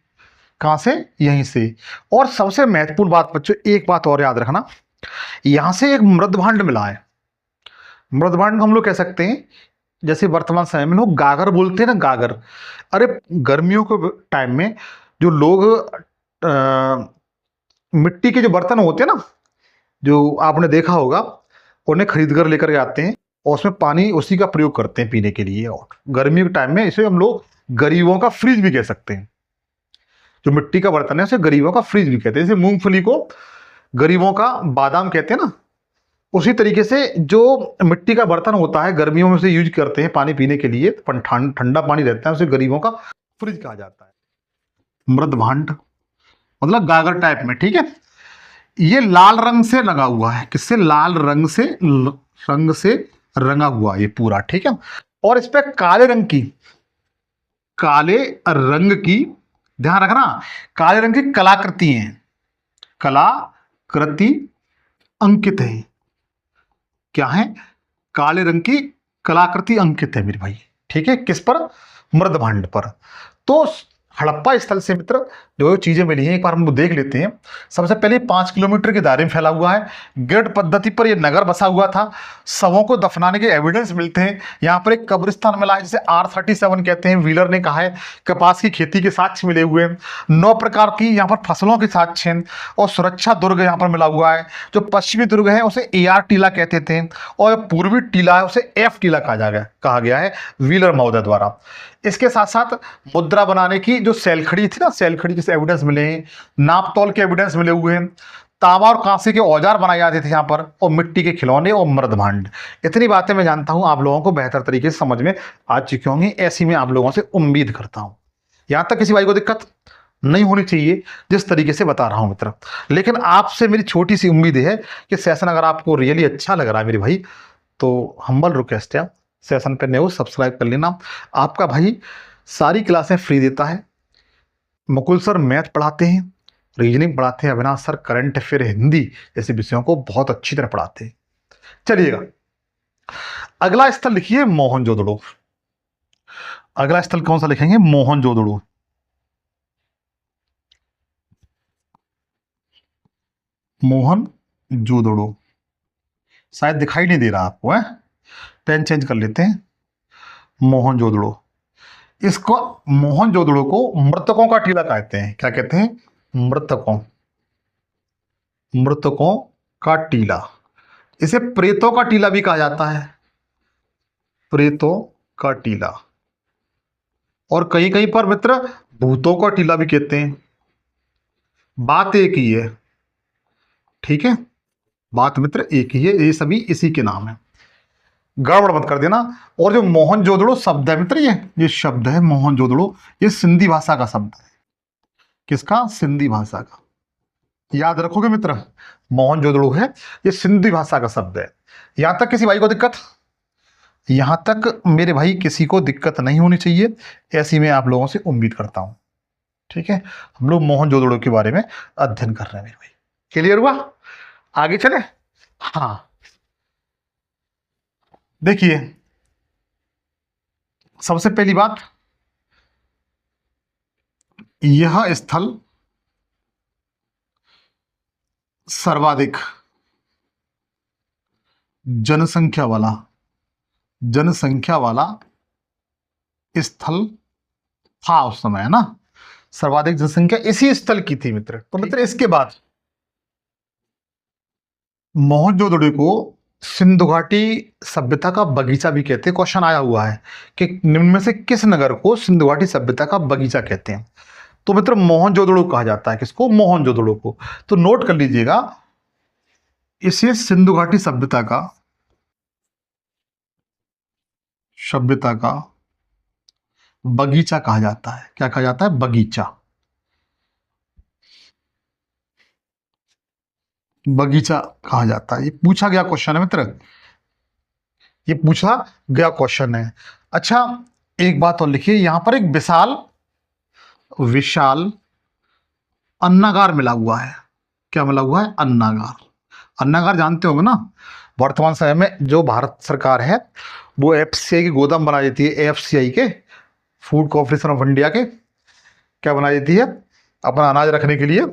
कहां से? यहीं से। और सबसे महत्वपूर्ण बात बच्चों, एक बात और याद रखना, यहां से एक मृदभांड मिला है। मृदभांड हम लोग कह सकते हैं, जैसे वर्तमान समय में लोग गागर बोलते हैं ना, गागर। अरे गर्मियों के टाइम में जो लोग मिट्टी के जो बर्तन होते हैं ना, जो आपने देखा होगा, उन्हें खरीद कर लेकर के आते हैं और उसमें पानी उसी का प्रयोग करते हैं पीने के लिए। और गर्मियों के टाइम में इसे हम लोग गरीबों का फ्रिज भी कह सकते हैं। जो मिट्टी का बर्तन है उसे गरीबों का फ्रिज भी कहते हैं। जैसे मूंगफली को गरीबों का बादाम कहते हैं ना, उसी तरीके से जो मिट्टी का बर्तन होता है गर्मियों में उसे यूज करते हैं पानी पीने के लिए, ठंडा पानी रहता है, उसे गरीबों का फ्रिज कहा जाता है। मृदभांड मतलब गागर टाइप में। ठीक है, ये लाल रंग से रंगा हुआ है। किससे? लाल रंग से रंगा हुआ ये पूरा। ठीक है, और इस पे काले रंग की ध्यान रखना, काले रंग की कलाकृति अंकित है। क्या है? काले रंग की कलाकृति अंकित है मेरे भाई। ठीक है, किस पर? मृदभांड पर। तो हड़प्पा स्थल से मित्र जो चीजें मिली हैं एक बार हम देख लेते हैं। सबसे पहले 5 किलोमीटर के दायरे में फैला हुआ है। ग्रिड पद्धति पर यह नगर बसा हुआ था। शवों को दफनाने के एविडेंस मिलते हैं। यहाँ पर एक कब्रिस्तान मिला है जिसे R37 कहते हैं, व्हीलर ने कहा है। कपास की खेती के साक्ष्य मिले हुए हैं। 9 प्रकार की यहाँ पर फसलों के साक्ष्य हैं। और सुरक्षा दुर्ग यहाँ पर मिला हुआ है। जो पश्चिमी दुर्ग है उसे AR टीला कहते थे, और पूर्वी टीला है उसे F टीला कहा गया है व्हीलर महोदय द्वारा। इसके साथ साथ मुद्रा बनाने की जो सैलखड़ी थी ना, सैलखड़ी के एविडेंस मिले हैं। नापतोल के एविडेंस मिले हुए हैं। तांबा और कांसे के औजार बनाए जाते थे यहाँ पर, और मिट्टी के खिलौने और मृदभांड। इतनी बातें मैं जानता हूँ आप लोगों को बेहतर तरीके से समझ में आ चुकी होंगी, ऐसी मैं आप लोगों से उम्मीद करता हूँ। यहाँ तक किसी भाई को दिक्कत नहीं होनी चाहिए जिस तरीके से बता रहा हूँ मित्र। लेकिन आपसे मेरी छोटी सी उम्मीद है कि सेशन अगर आपको रियली अच्छा लग रहा है मेरे भाई, तो हम्बल रिक्वेस्ट है, सेशन पे नए हो सब्सक्राइब कर लेना। आपका भाई सारी क्लासें फ्री देता है, मुकुल सर मैथ पढ़ाते हैं, रीजनिंग पढ़ाते हैं, Avinash sir current affair, Hindi जैसे विषयों को बहुत अच्छी तरह पढ़ाते हैं। चलिएगा, अगला स्थल लिखिए मोहनजोदड़ो। अगला स्थल कौन सा लिखेंगे? मोहनजोदड़ो। मोहनजोदड़ो शायद दिखाई नहीं दे रहा आपको, है? पेन चेंज कर लेते हैं। मोहनजोदड़ो, इसको मोहनजोदड़ो को मृतकों का टीला कहते हैं। क्या कहते हैं? मृतकों, मृतकों का टीला। इसे प्रेतों का टीला भी कहा जाता है, प्रेतों का टीला। और कहीं कहीं पर मित्र भूतों का टीला भी कहते हैं। बात एक ही है, ठीक है? बात मित्र एक ही है, ये सभी इसी के नाम है, गड़बड़ मत कर देना। और जो मोहनजोदड़ो शब्द है मित्र, ये शब्द है मोहनजोदड़ो, ये सिंधी भाषा का शब्द है। किसका? सिंधी भाषा का। याद रखोगे मित्र, मोहनजोदड़ो है, ये सिंधी भाषा का शब्द है। यहां तक किसी भाई को दिक्कत? यहां तक मेरे भाई किसी को दिक्कत नहीं होनी चाहिए, ऐसी मैं आप लोगों से उम्मीद करता हूं। ठीक है, हम लोग मोहनजोदड़ो के बारे में अध्ययन कर रहे हैं मेरे भाई। क्लियर हुआ? आगे चले। हाँ, देखिए, सबसे पहली बात, यह स्थल सर्वाधिक जनसंख्या वाला स्थल था उस समय, है ना? सर्वाधिक जनसंख्या इसी स्थल की थी मित्र। तो मित्र इसके बाद मोहनजोदड़ो को सिंधु घाटी सभ्यता का बगीचा भी कहते हैं। क्वेश्चन आया हुआ है कि निम्न में से किस नगर को सिंधु घाटी सभ्यता का बगीचा कहते हैं? तो मित्र मोहनजोदड़ो कहा जाता है। किसको? मोहनजोदड़ो को। तो नोट कर लीजिएगा, इसे सिंधु घाटी सभ्यता का बगीचा कहा जाता है। क्या कहा जाता है? बगीचा। बगीचा कहा जाता है। ये पूछा गया क्वेश्चन है मित्र, ये पूछा गया क्वेश्चन है। अच्छा, एक बात और लिखिए, यहां पर एक विशाल अन्नागार मिला हुआ है। क्या मिला हुआ है? अन्नागार। अन्नागार जानते होंगे ना, वर्तमान समय में जो भारत सरकार है वो एफसीआई की गोदाम बना देती है, एफसीआई के, फूड कॉर्पोरेशन ऑफ इंडिया के, क्या बना देती है? अपना अनाज रखने के लिए।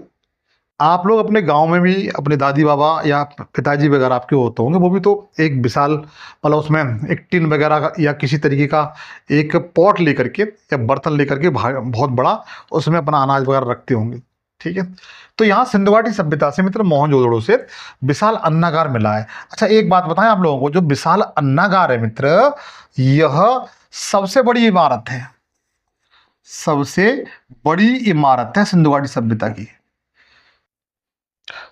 आप लोग अपने गांव में भी अपने दादी बाबा या पिताजी वगैरह आपके होते होंगे, वो भी तो एक विशाल, मतलब उसमें एक टिन वगैरह का या किसी तरीके का एक पॉट लेकर के या बर्तन लेकर के बहुत बड़ा, उसमें अपना अनाज वगैरह रखते होंगे। ठीक है, तो यहाँ सिंधु घाटी सभ्यता से मित्र मोहनजोदड़ो से विशाल अन्नागार मिला है। अच्छा, एक बात बताएं आप लोगों को, जो विशाल अन्नागार है मित्र, यह सबसे बड़ी इमारत है, सबसे बड़ी इमारत है सिंधु घाटी सभ्यता की।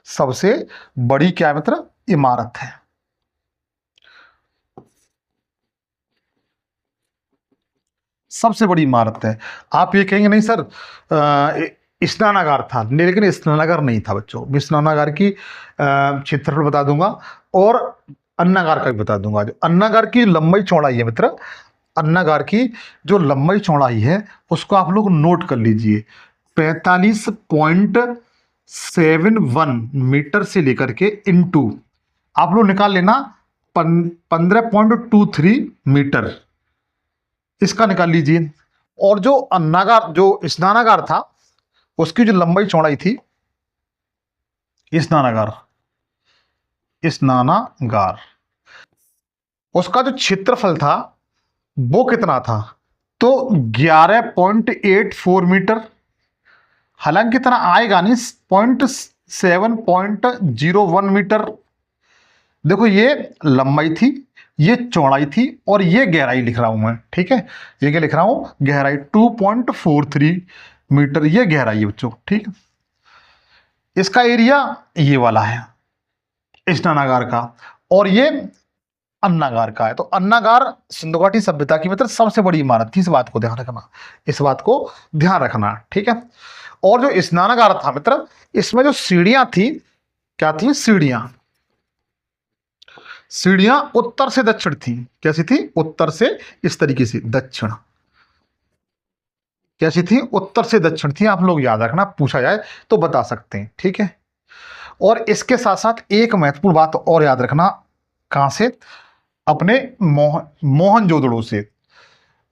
सबसे बड़ी क्या मित्र? इमारत है। सबसे बड़ी इमारत है। आप ये कहेंगे नहीं सर स्नानागार था, नहीं, लेकिन स्नानागार नहीं था बच्चों। मैं स्नानागार की क्षेत्रफल बता दूंगा और अन्नागार का भी बता दूंगा। जो अन्नागार की लंबाई चौड़ाई है मित्र, अन्नागार की जो लंबाई चौड़ाई है उसको आप लोग नोट कर लीजिए, 45.71 मीटर से लेकर के इंटू आप लोग निकाल लेना 15.23 मीटर, इसका निकाल लीजिए। और जो अन्नागार, जो स्नानागार था, उसकी जो लंबाई चौड़ाई थी, स्नानागार उसका जो क्षेत्रफल था वो कितना था? तो 11.84 मीटर। हालांकि इतना आएगा नहीं, 0.7.01 मीटर। देखो, ये लंबाई थी, ये चौड़ाई थी, और ये गहराई लिख रहा हूं मैं। ठीक है, ये क्या लिख रहा हूं? गहराई 2.43 मीटर, ये गहराई है बच्चों। ठीक है, इसका एरिया ये वाला है स्नानागार का, और ये अन्नागार का है। तो अन्नागार सिंधु घाटी सभ्यता की मतलब सबसे बड़ी इमारत थी। इस बात को ध्यान रखना, इस बात को ध्यान रखना। ठीक है, और जो स्नानागार था मित्र, इसमें जो सीढ़ियां थी, क्या थी? सीढ़ियां उत्तर से दक्षिण थी। कैसी थी? उत्तर से, इस तरीके से दक्षिण। कैसी थी, उत्तर से दक्षिण थी। आप लोग याद रखना, पूछा जाए तो बता सकते हैं, ठीक है। और इसके साथ साथ एक महत्वपूर्ण बात और याद रखना, कहां से, अपने मोहनजोदड़ो से।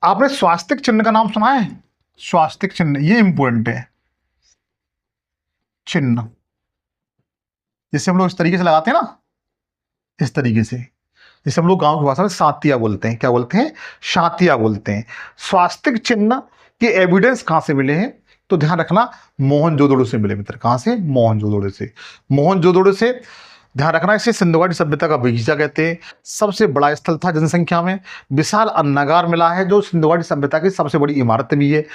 आपने स्वास्तिक चिन्ह का नाम सुना है? स्वास्तिक चिन्ह, ये इंपॉर्टेंट है। चिन्ह जिसे हम लोग इस तरीके से लगाते हैं ना, इस तरीके से, जिसे हम लोग गांव की भाषा में सातिया बोलते हैं। क्या बोलते हैं? शातिया बोलते हैं। स्वास्तिक चिन्ह के एविडेंस कहां से मिले हैं? तो ध्यान रखना, मोहनजोदड़ो से मिले मित्र। कहां से? मोहनजोदड़ो से। मोहनजोदड़ो से, ध्यान रखना, इसे सिंधु घाटी सभ्यता का बगीचा कहते हैं। सबसे बड़ा स्थल था जनसंख्या में। विशाल अन्नागार मिला है, जो सिंधु घाटी सभ्यता की सबसे बड़ी इमारत भी है।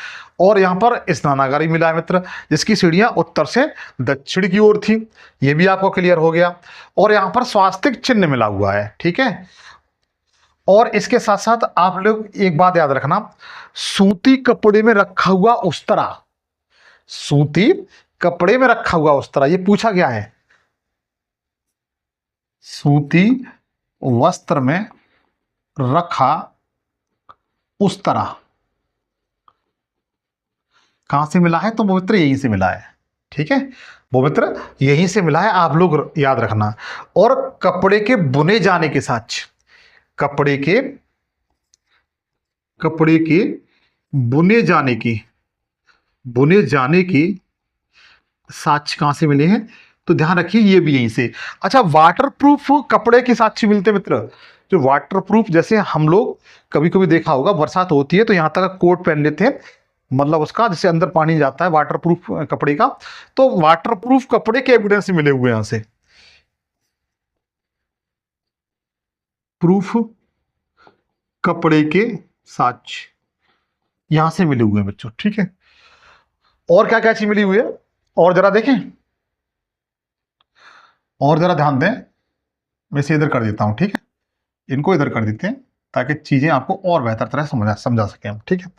और यहाँ पर स्नानागार भी मिला है मित्र, जिसकी सीढ़ियाँ उत्तर से दक्षिण की ओर थी। ये भी आपको क्लियर हो गया। और यहाँ पर स्वास्तिक चिन्ह मिला हुआ है, ठीक है। और इसके साथ साथ आप लोग एक बात याद रखना, सूती कपड़े में रखा हुआ उस्तरा, सूती कपड़े में रखा हुआ उस्तरा, ये पूछा गया है। सूती वस्त्र में रखा उस्तरा कहां से मिला है? तो वो मित्र यहीं से मिला है, ठीक है। वो मित्र यहीं से मिला है, आप लोग याद रखना। और कपड़े के बुने जाने के साक्ष्य, कपड़े के बुने जाने की साक्ष्य कहां से मिले हैं? तो ध्यान रखिए, ये भी यहीं से। अच्छा, वाटरप्रूफ कपड़े के साक्ष्य मिलते हैं मित्र। जो वाटरप्रूफ, जैसे हम लोग कभी कभी देखा होगा, बरसात होती है तो यहां तक कोट पहन लेते हैं, मतलब उसका जिससे अंदर पानी जाता है, वाटरप्रूफ कपड़े का। तो वाटरप्रूफ कपड़े के एविडेंस मिले हुए यहां से। प्रूफ कपड़े के साक्ष्य यहां से मिले हुए हैं बच्चों, ठीक है। और क्या क्या चीज मिली हुई है, और जरा देखें, और जरा ध्यान दें। मैं इसे इधर कर देता हूं, ठीक है, इनको इधर कर देते हैं, ताकि चीजें आपको और बेहतर तरह समझा सकें हम, ठीक है।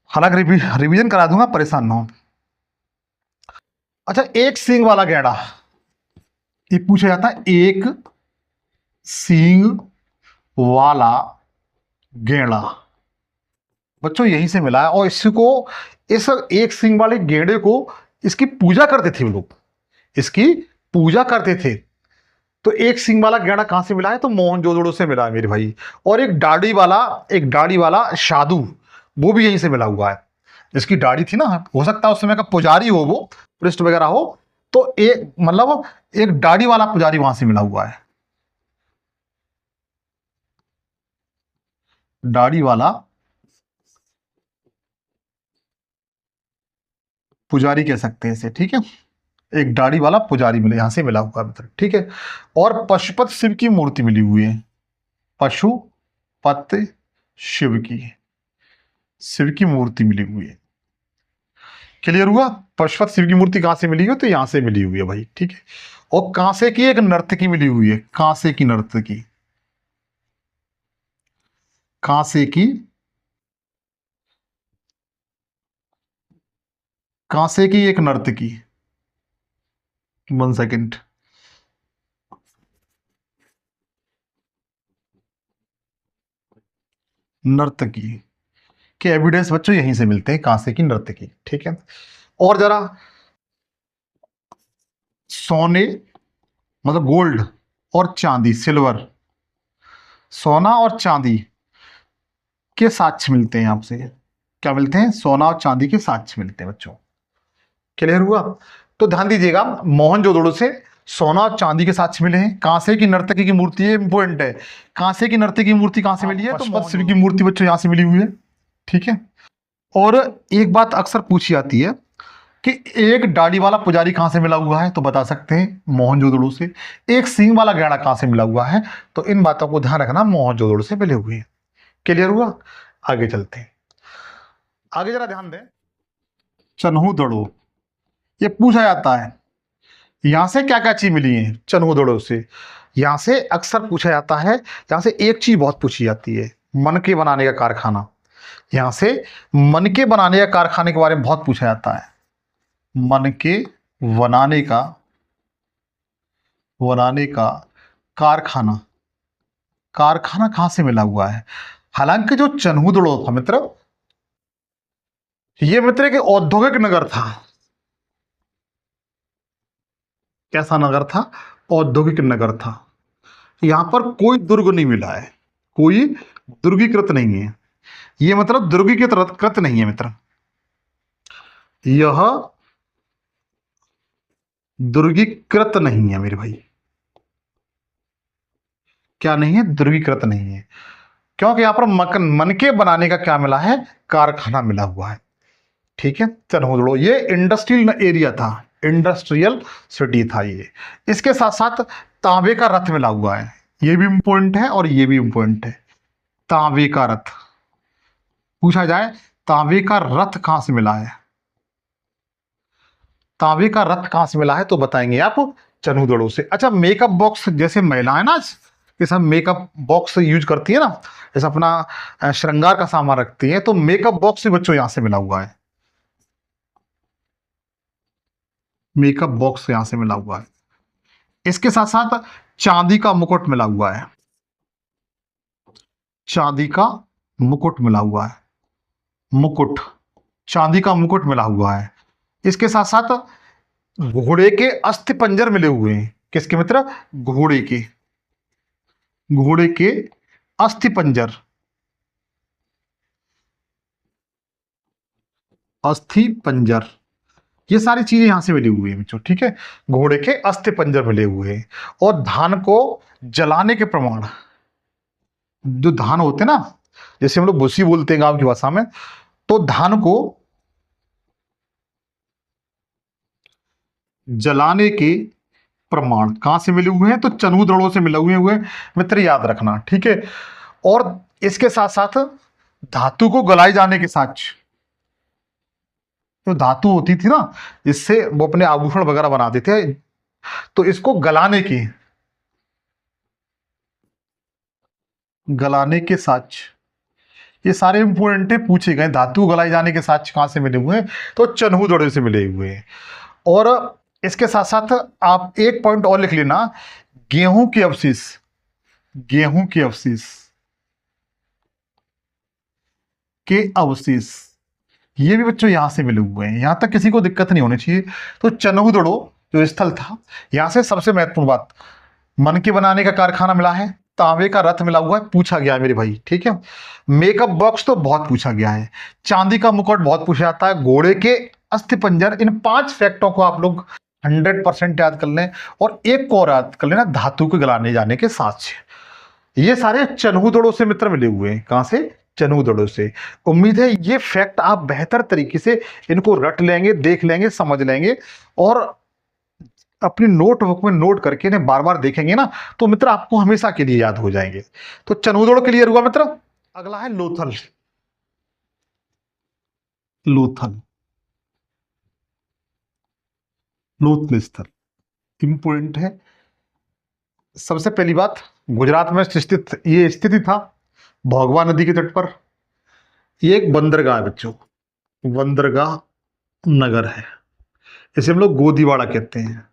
हालांकि रिवीजन करा दूंगा, परेशान ना हो। अच्छा, एक सींग वाला गैंडा, ये पूछा जाता है, एक सींग वाला गेंडा बच्चों यहीं से मिला है। और इसको, इस एक सींग वाले गेंडे को, इसकी पूजा करते थे वो लोग, इसकी पूजा करते थे। तो एक सींग वाला गेंडा कहां से मिला है? तो मोहनजोदड़ो से मिला है मेरे भाई। और एक दाढ़ी वाला साधु, वो भी यहीं से मिला हुआ है। जिसकी दाढ़ी थी ना, हो सकता है उस समय का पुजारी हो, वो पृष्ठ वगैरह हो, तो एक मतलब एक दाढ़ी वाला पुजारी वहां से मिला हुआ है। दाढ़ी वाला पुजारी कह सकते हैं इसे, ठीक है। एक दाढ़ी वाला पुजारी मिले, यहां से मिला हुआ मित्र, ठीक है। और पशुपत शिव की मूर्ति मिली हुई है। पशुपत शिव की मूर्ति मिली हुई है। क्लियर हुआ? पशुपत शिव की मूर्ति कहां से मिली है? तो यहां से मिली हुई है भाई, ठीक है। और कांसे की एक नर्तकी मिली हुई है। कांसे की नर्तकी, कांसे की कांसे की एक नर्तकी, 1 सेकेंड। नर्तकी के एविडेंस बच्चों यहीं से मिलते हैं, कांसे की नर्तकी, ठीक है। और जरा, सोने मतलब गोल्ड और चांदी, सिल्वर, सोना और चांदी के साक्ष्य मिलते हैं आपसे। क्या मिलते हैं? सोना और चांदी के साक्ष्य मिलते हैं बच्चों। क्लियर हुआ? तो ध्यान दीजिएगा, मोहनजोदड़ो से सोना और चांदी के साक्ष्य मिले हैं। कांसे की नर्तकी की मूर्ति, ये इंपॉर्टेंट है। कांसे की नर्तकी की मूर्ति कहां से मिली है? तो पशुपत शिव की मूर्ति बच्चों यहां से मिली हुई है, ठीक है। और एक बात अक्सर पूछी जाती है कि एक दाढ़ी वाला पुजारी कहां से मिला हुआ है? तो बता सकते हैं, मोहनजोदड़ो से। एक सींग वाला गैंडा कहां से मिला हुआ है? तो इन बातों को ध्यान रखना, मोहनजोदड़ो से मिले हुए हैं। क्लियर हुआ? आगे चलते हैं। आगे जरा ध्यान दें, चन्हू, ये पूछा जाता है, यहां से क्या क्या चीज मिली है चन्हू से? यहां से अक्सर पूछा जाता है, यहां से एक चीज बहुत पूछी जाती है, मनके बनाने का कारखाना। यहां से मनके बनाने का कारखाने के बारे में बहुत पूछा जाता है। मनके बनाने का कारखाना, कारखाना कहां से मिला हुआ है? हालांकि जो चन्हू था मित्र, ये मित्र एक औद्योगिक नगर था। कैसा नगर था? औद्योगिक नगर था। यहां पर कोई दुर्ग नहीं मिला है, कोई दुर्गीकृत नहीं है। ये मतलब दुर्गीकृत कृत नहीं है मित्र, यह दुर्गीकृत नहीं है मेरे भाई। क्या नहीं है? दुर्गीकृत नहीं है, क्योंकि यहां पर मनके बनाने का क्या मिला है? कारखाना मिला हुआ है। ठीक है, चलो ये इंडस्ट्रियल एरिया था, इंडस्ट्रियल सिटी था ये। इसके साथ साथ तांबे का रथ मिला हुआ है, ये भी इंपॉर्टेंट है और ये भी इंपॉर्टेंट है। तांबे का रथ पूछा जाए, तांबे का रथ कहां से मिला है? तांबे का रथ कहां से मिला है तो बताएंगे आप चनूदड़ों से। अच्छा, मेकअप बॉक्स जैसे महिलाएं ना ये सब मेकअप बॉक्स यूज करती है ना, जैसे अपना श्रृंगार का सामान रखती है, तो मेकअप बॉक्स भी बच्चों यहां से मिला हुआ है। मेकअप बॉक्स यहां से मिला हुआ है। इसके साथ साथ चांदी का मुकुट मिला हुआ है, चांदी का मुकुट मिला हुआ है, मुकुट, चांदी का मुकुट मिला हुआ है। इसके साथ साथ घोड़े के अस्थि पंजर मिले हुए हैं। किसके मित्र? घोड़े के, घोड़े के अस्थि पंजर, अस्थि पंजर, ये सारी चीजें यहां से मिली हुई है बच्चों। ठीक है, घोड़े के अस्थि पंजर मिले हुए हैं। और धान को जलाने के प्रमाण, जो धान होते ना, जैसे हम लोग भूसी बोलते हैं गांव की भाषा में, तो धान को जलाने के प्रमाण कहां से मिले हुए हैं? तो चनूदड़ों से मिले हुए मित्र, याद रखना। ठीक है, और इसके साथ साथ धातु को गलाए जाने के साथ, जो धातु होती थी ना जिससे वो अपने आभूषण वगैरह बनाते थे, तो इसको गलाने की, गलाने के साक्ष, ये सारे इंपोर्टेंट पूछे गए। धातु गलाए जाने के साक्ष्य कहां से मिले हुए हैं? तो चनहूदड़ों से मिले हुए हैं। और इसके साथ साथ आप एक पॉइंट और लिख लेना, गेहूं के अवशेष, गेहूं के अवशेष के अवशेष, ये भी बच्चों यहां से मिले हुए हैं। यहां तक किसी को दिक्कत नहीं होनी चाहिए। तो चनहूदड़ो जो स्थल था, यहां से सबसे महत्वपूर्ण बात, मनके बनाने का कारखाना मिला है, तांबे का रथ मिला हुआ है, पूछा गया है मेरे भाई। ठीक है, मेकअप बॉक्स तो बहुत पूछा गया है, चांदी का मुकुट बहुत पूछा जाता है, घोड़े के अस्थि पंजर, इन 5 फैक्टों को आप लोग 100% याद कर लें। और एक को और याद कर लेना, धातु को गलाने जाने के साक्ष्य। ये सारे चनहूदड़ों से मित्र मिले हुए हैं। कहां से? चनहूदड़ों से। उम्मीद है ये फैक्ट आप बेहतर तरीके से इनको रट लेंगे, देख लेंगे, समझ लेंगे, और अपनी नोटबुक में नोट करके इन्हें बार बार देखेंगे ना, तो मित्र आपको हमेशा के लिए याद हो जाएंगे। तो चनहूदड़ क्लियर हुआ मित्र। अगला है लोथल। लोथल, लोथल स्थल इंपोर्टेंट है। सबसे पहली बात, गुजरात में स्थित ये स्थिति था, भोगवा नदी के तट पर। ये एक बंदरगाह है बच्चों, बंदरगाह नगर है। इसे हम लोग गोदीवाड़ा कहते हैं,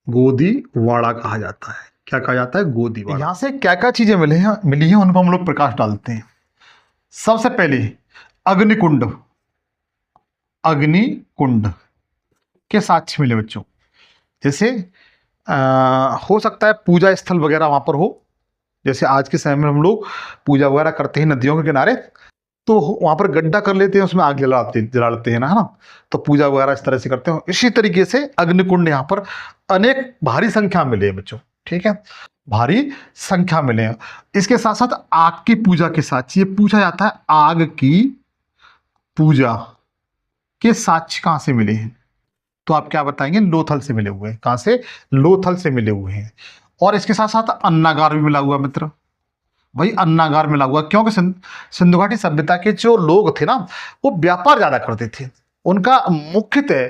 गोदीवाड़ा कहा जाता है। क्या कहा जाता है? गोदीवाड़ा। यहां से क्या क्या चीजें मिली हैं उन पर हम लोग प्रकाश डालते हैं। सबसे पहले अग्निकुंड, अग्निकुंड के साक्ष्य मिले बच्चों। जैसे हो सकता है पूजा स्थल वगैरह वहां पर हो, जैसे आज के समय में हम लोग पूजा वगैरह करते हैं नदियों के किनारे, तो वहां पर गड्ढा कर लेते हैं, उसमें आग जला लेते हैं ना, है ना, तो पूजा वगैरह इस तरह से करते हैं। इसी तरीके से अग्निकुंड यहाँ पर अनेक भारी संख्या मिले हैं बच्चों। ठीक है, भारी संख्या मिले हैं। इसके साथ साथ आग की पूजा के साथ ये पूछा जाता है, आग की पूजा के साक्ष्य कहां से मिले हैं? तो आप क्या बताएंगे? लोथल से मिले हुए हैं। कहां से? लोथल से मिले हुए हैं। और इसके साथ साथ अन्नागार भी मिला हुआ मित्र, भाई अन्नागार मिला हुआ, क्योंकि सिंधु घाटी सभ्यता के जो लोग थे ना, वो व्यापार ज्यादा करते थे। उनका मुख्यतः,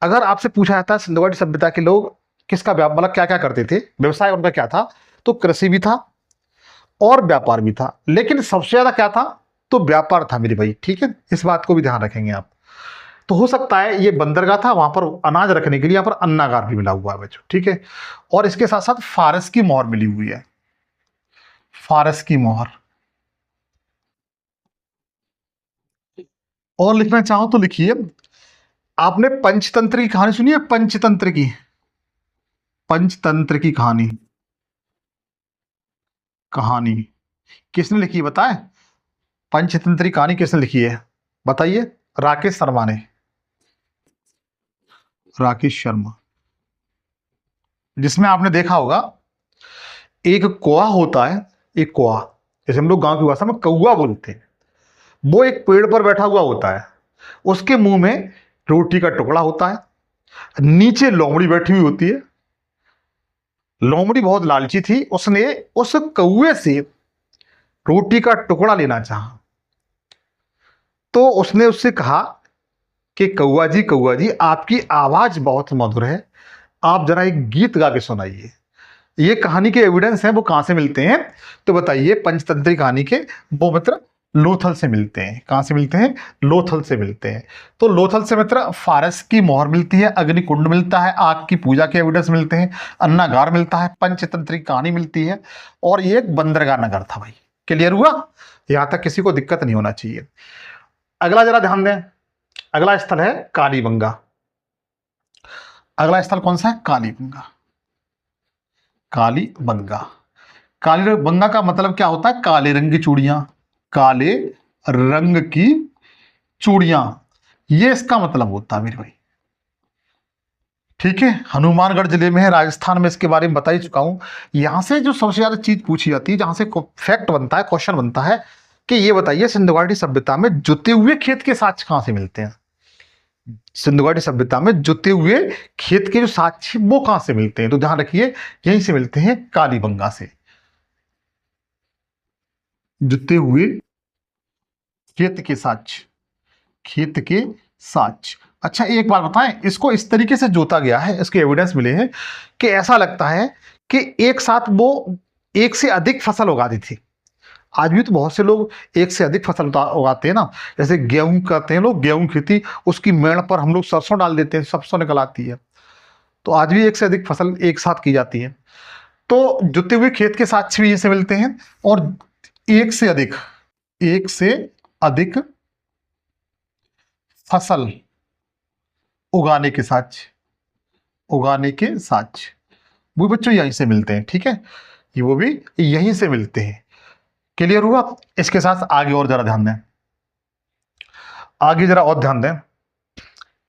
अगर आपसे पूछा जाता है सिंधु घाटी सभ्यता के लोग किसका व्यापार, मतलब क्या क्या करते थे, व्यवसाय उनका क्या था, तो कृषि भी था और व्यापार भी था। लेकिन सबसे ज्यादा क्या था? तो व्यापार था मेरे भाई। ठीक है, इस बात को भी ध्यान रखेंगे आप। तो हो सकता है ये बंदरगाह था, वहां पर अनाज रखने के लिए यहाँ पर अन्नागार भी मिला हुआ है बच्चों। ठीक है, और इसके साथ साथ फारस की मोहर मिली हुई है, फारस की मोहर, और लिखना चाहो तो लिखिए। आपने पंचतंत्र की कहानी सुनी है? पंचतंत्र की, पंचतंत्र की कहानी, कहानी किसने लिखी है बताएं? पंचतंत्र की कहानी किसने लिखी है बताइए? राकेश शर्मा ने, राकेश शर्मा। जिसमें आपने देखा होगा एक कौआ होता है, एक कौआ, जैसे हम लोग गांव की भाषा में कौआ बोलते हैं, वो एक पेड़ पर बैठा हुआ होता है, उसके मुंह में रोटी का टुकड़ा होता है, नीचे लोमड़ी बैठी हुई होती है। लोमड़ी बहुत लालची थी, उसने उस कौए से रोटी का टुकड़ा लेना चाहा, तो उसने उससे कहा कि कौआ जी आपकी आवाज बहुत मधुर है, आप जरा एक गीत गा के सुनाइए। ये कहानी के एविडेंस हैं, वो कहां से मिलते हैं तो बताइए? पंचतंत्री कहानी के वो मित्र लोथल से मिलते हैं। कहां से मिलते हैं? लोथल से मिलते हैं। तो लोथल से मित्र फारस की मोहर मिलती है, अग्निकुंड मिलता है, आग की पूजा के एविडेंस मिलते हैं, अन्नागार मिलता है, पंचतंत्री कहानी मिलती है, और ये एक बंदरगाह नगर था भाई। क्लियर हुआ? यहां तक किसी को दिक्कत नहीं होना चाहिए। अगला जरा ध्यान दें, अगला स्थल है कालीबंगा। अगला स्थल कौन सा है? कालीबंगा। कालीबंगा, कालीबंगा का मतलब क्या होता है? काले रंग की चूड़ियां, काले रंग की चूड़ियां, ये इसका मतलब होता है मेरे भाई। ठीक है, हनुमानगढ़ जिले में है, राजस्थान में, इसके बारे में बता ही चुका हूं। यहां से जो सबसे ज्यादा चीज पूछी जाती है, जहां से फैक्ट बनता है, क्वेश्चन बनता है कि ये बताइए सिंधु घाटी सभ्यता में जुते हुए खेत के साक्ष्य कहां से मिलते हैं? सिंधु घाटी सभ्यता में जुते हुए खेत के जो साक्ष्य वो कहां से मिलते हैं? तो ध्यान रखिए, यहीं से मिलते हैं, कालीबंगा से। जुते हुए खेत के साक्ष्य, खेत के साक्ष्य। अच्छा एक बात बताएं, इसको इस तरीके से जोता गया है, इसके एविडेंस मिले हैं कि ऐसा लगता है कि एक साथ वो एक से अधिक फसल उगाती थी। आज भी तो बहुत से लोग एक से अधिक फसल उगाते हैं ना, जैसे गेहूं करते हैं लोग, गेहूं खेती, उसकी मेड़ पर हम लोग सरसों डाल देते हैं, सरसों निकल आती है। तो आज भी एक से अधिक फसल एक साथ की जाती है। तो जुते हुए खेत के साक्ष्य भी इसे मिलते हैं, और एक से अधिक, एक से अधिक फसल उगाने के साक्ष्य, उगाने के साक्ष्य वो बच्चों यहीं से मिलते हैं। ठीक है, ये वो भी यहीं से मिलते हैं। क्लियर हुआ? इसके साथ आगे और जरा ध्यान दें, आगे जरा और ध्यान दें।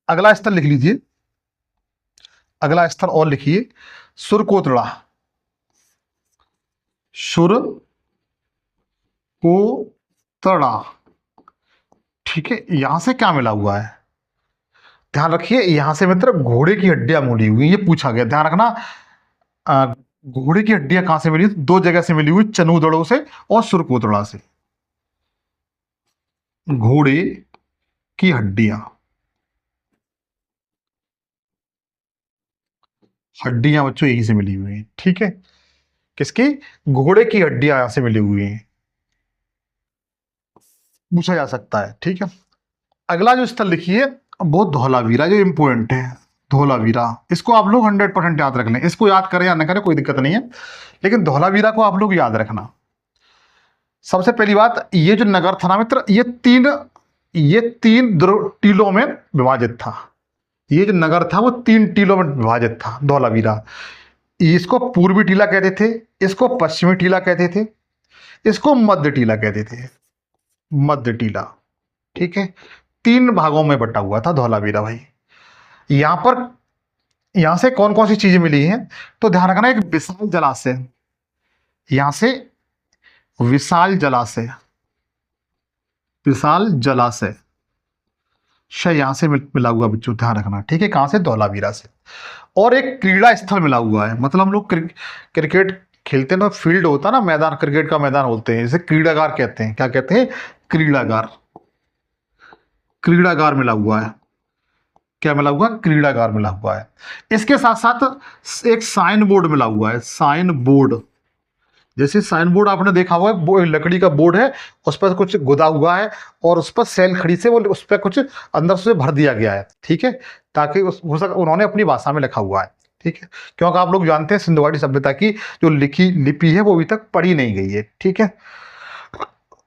अगला स्थल लिख लीजिए, अगला स्थल और लिखिए, सुरकोतड़ा। सुरकोतड़ा, ठीक है, यहां से क्या मिला हुआ है? ध्यान रखिए, यहां से मित्र घोड़े की हड्डियां मिली हुई, ये पूछा गया, ध्यान रखना। घोड़े की हड्डियां कहां से मिली? दो जगह से मिली हुई, चनूदड़ों से और सुरकोतड़ा से। घोड़े की हड्डियां, हड्डियां बच्चों यहीं से मिली हुई हैं। ठीक है, किसकी? घोड़े की हड्डियां यहां से मिली हुई हैं, पूछा जा सकता है। ठीक है, अगला जो स्थल लिखिए वो धौलावीरा, जो इंपोर्टेंट है, धौलावीरा। इसको आप लोग 100% याद रख लें, इसको याद करें या न करें कोई दिक्कत नहीं है, लेकिन धौलावीरा को आप लोग याद रखना। सबसे पहली बात, ये जो नगर था ना मित्र, ये तीन टीलों में विभाजित था। ये जो नगर था वो 3 टीलों में विभाजित था, धौलावीरा। इसको पूर्वी टीला कहते थे, इसको पश्चिमी टीला कहते थे, इसको मध्य टीला कहते थे, मध्य टीला। ठीक है, 3 भागों में बटा हुआ था धौलावीरा भाई। यहां पर, यहां से कौन कौन सी चीजें मिली हैं तो ध्यान रखना, एक विशाल जलाशय, यहां से विशाल जलाशय, विशाल जलाशय यहां से मिला हुआ बच्चों, ध्यान रखना। ठीक है, कहां से? धौलावीरा से। और एक क्रीड़ा स्थल मिला हुआ है, मतलब हम लोग क्रिकेट खेलते हैं ना, फील्ड होता है ना, मैदान, क्रिकेट का मैदान बोलते हैं, इसे क्रीड़ागार कहते हैं। क्या कहते हैं? क्रीड़ागार। क्रीड़ागार मिला हुआ है। क्या मिला हुआ? क्रीड़ागार मिला हुआ है। इसके साथ साथ एक साइन बोर्ड मिला हुआ है, साइन बोर्ड। जैसे साइन बोर्ड आपने देखा हुआ है, वो लकड़ी का बोर्ड है, उस पर कुछ गुदा हुआ है, और उस पर सेल खड़ी से वो उस पर कुछ अंदर से भर दिया गया है। ठीक है, ताकि हो सके उन्होंने अपनी भाषा में लिखा हुआ है। ठीक है, क्योंकि आप लोग जानते हैं सिंधु घाटी सभ्यता की जो लिखी लिपि है वो अभी तक पढ़ी नहीं गई है। ठीक है,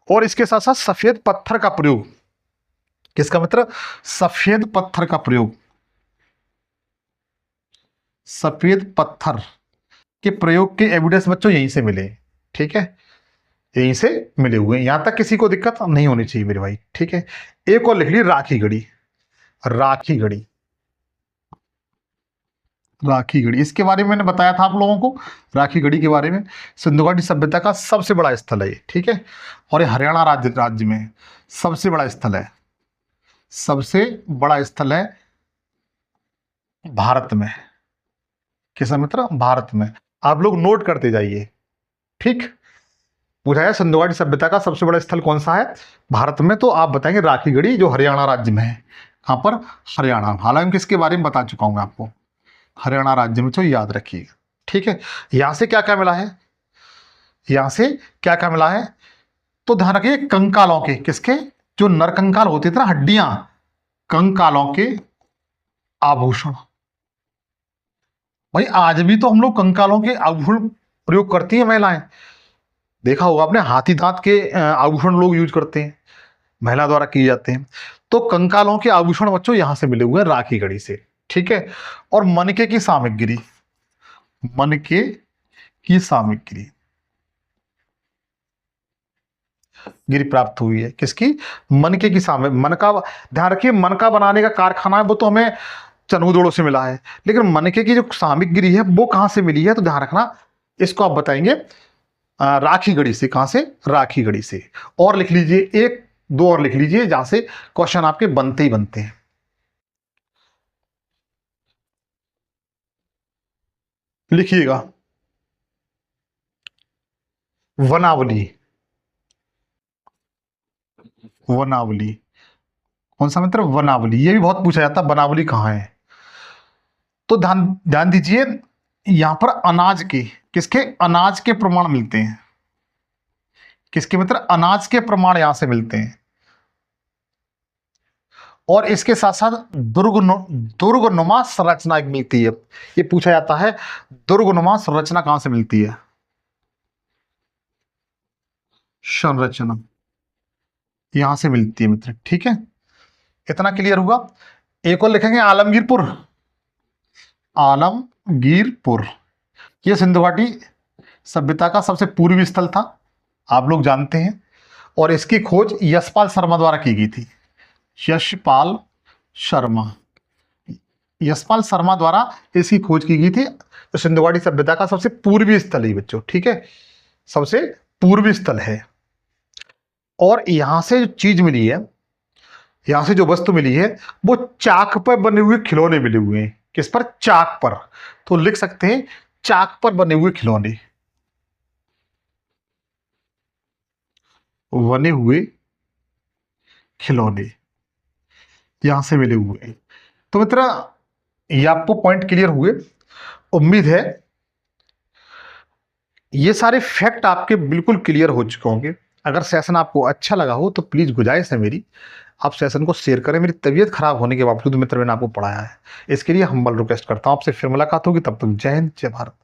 और इसके साथ साथ सफेद पत्थर का प्रयोग, किसका मित्र? सफेद पत्थर का प्रयोग, सफेद पत्थर के प्रयोग के एविडेंस बच्चों यहीं से मिले, ठीक है, यहीं से मिले हुए हैं। यहां तक किसी को दिक्कत नहीं होनी चाहिए मेरे भाई, ठीक है। एक और लिख ली, राखी गढ़ी, राखी गढ़ी, राखी गढ़ी, इसके बारे में मैंने बताया था आप लोगों को, राखी गढ़ी के बारे में। सिंधु घाटी सभ्यता का सबसे बड़ा स्थल है ये, ठीक है, और ये हरियाणा राज्य में सबसे बड़ा स्थल है, सबसे बड़ा स्थल है भारत में। किसा मित्र? भारत में। आप लोग नोट करते जाइए, ठीक। पूछा है सिंधु घाटी सभ्यता का सबसे बड़ा स्थल कौन सा है भारत में, तो आप बताएंगे राखी गढ़ी, जो हरियाणा राज्य में है। कहां पर? हरियाणा। हालांकि किसके बारे में बता चुका हूं मैं आपको, हरियाणा राज्य में, तो याद रखिएगा, ठीक है। यहां से क्या क्या मिला है, यहां से क्या क्या मिला है, तो ध्यान रखिए कंकालों के, किसके? जो नरकंकाल होते थे ना, हड्डियां, कंकालों के आभूषण। भाई आज भी तो हम लोग कंकालों के आभूषण प्रयोग करती हैं महिलाएं, देखा होगा आपने, हाथी दांत के आभूषण लोग यूज करते हैं, महिला द्वारा किए जाते हैं। तो कंकालों के आभूषण बच्चों यहां से मिले हुए हैं राखी गढ़ी से, ठीक है। और मनके की सामग्री, मनके की सामग्री गिरी प्राप्त हुई है, किसकी? मनके की सामग्री। मनका, ध्यान रखिए मनका बनाने का कारखाना है वो तो हमें चनहुदड़ों से मिला है, लेकिन मनके की जो सामग्री है वो कहां से मिली है, तो ध्यान रखना, इसको आप बताएंगे राखी गढ़ी से। कहां से? राखी गढ़ी से। और लिख लीजिए, एक दो और लिख लीजिए जहां से क्वेश्चन आपके बनते ही बनते हैं। लिखिएगा, वनावली, वनावली, कौन सा मित्र? वनावली। ये भी बहुत पूछा जाता है, वनावली कहाँ है, तो ध्यान ध्यान दीजिए, यहां पर अनाज के, किसके? अनाज के प्रमाण मिलते हैं, किसके मित्र? अनाज के प्रमाण यहां से मिलते हैं। और इसके साथ साथ दुर्गनुमा संरचना एक मिलती है। ये पूछा जाता है, दुर्गनुमा संरचना कहां से मिलती है? संरचना यहां से मिलती है मित्र, ठीक है। इतना क्लियर हुआ। एक और लिखेंगे, आलमगीरपुर, आलमगीरपुर, यह सिंधु घाटी सभ्यता का सबसे पूर्वी स्थल था, आप लोग जानते हैं। और इसकी खोज यशपाल शर्मा द्वारा की गई थी, यशपाल शर्मा, यशपाल शर्मा द्वारा इसकी खोज की गई थी। तो सिंधु घाटी सभ्यता का सबसे पूर्वी स्थल है बच्चों, ठीक है, सबसे पूर्वी स्थल है। और यहां से जो चीज मिली है, यहां से जो वस्तु मिली है, वो चाक पर बने हुए खिलौने मिले हुए हैं। किस पर? चाक पर। तो लिख सकते हैं चाक पर बने हुए खिलौने, बने हुए खिलौने यहां से मिले हुए हैं। तो मित्र ये आपको पॉइंट क्लियर हुए, उम्मीद है ये सारे फैक्ट आपके बिल्कुल क्लियर हो चुके होंगे। अगर सेशन आपको अच्छा लगा हो तो प्लीज गुजारिश है मेरी, आप सेशन को शेयर करें। मेरी तबीयत खराब होने के बावजूद मित्र मैंने आपको पढ़ाया है, इसके लिए हम्बल रिक्वेस्ट करता हूं आपसे। फिर मुलाकात होगी, तब तक जय हिंद, जय भारत।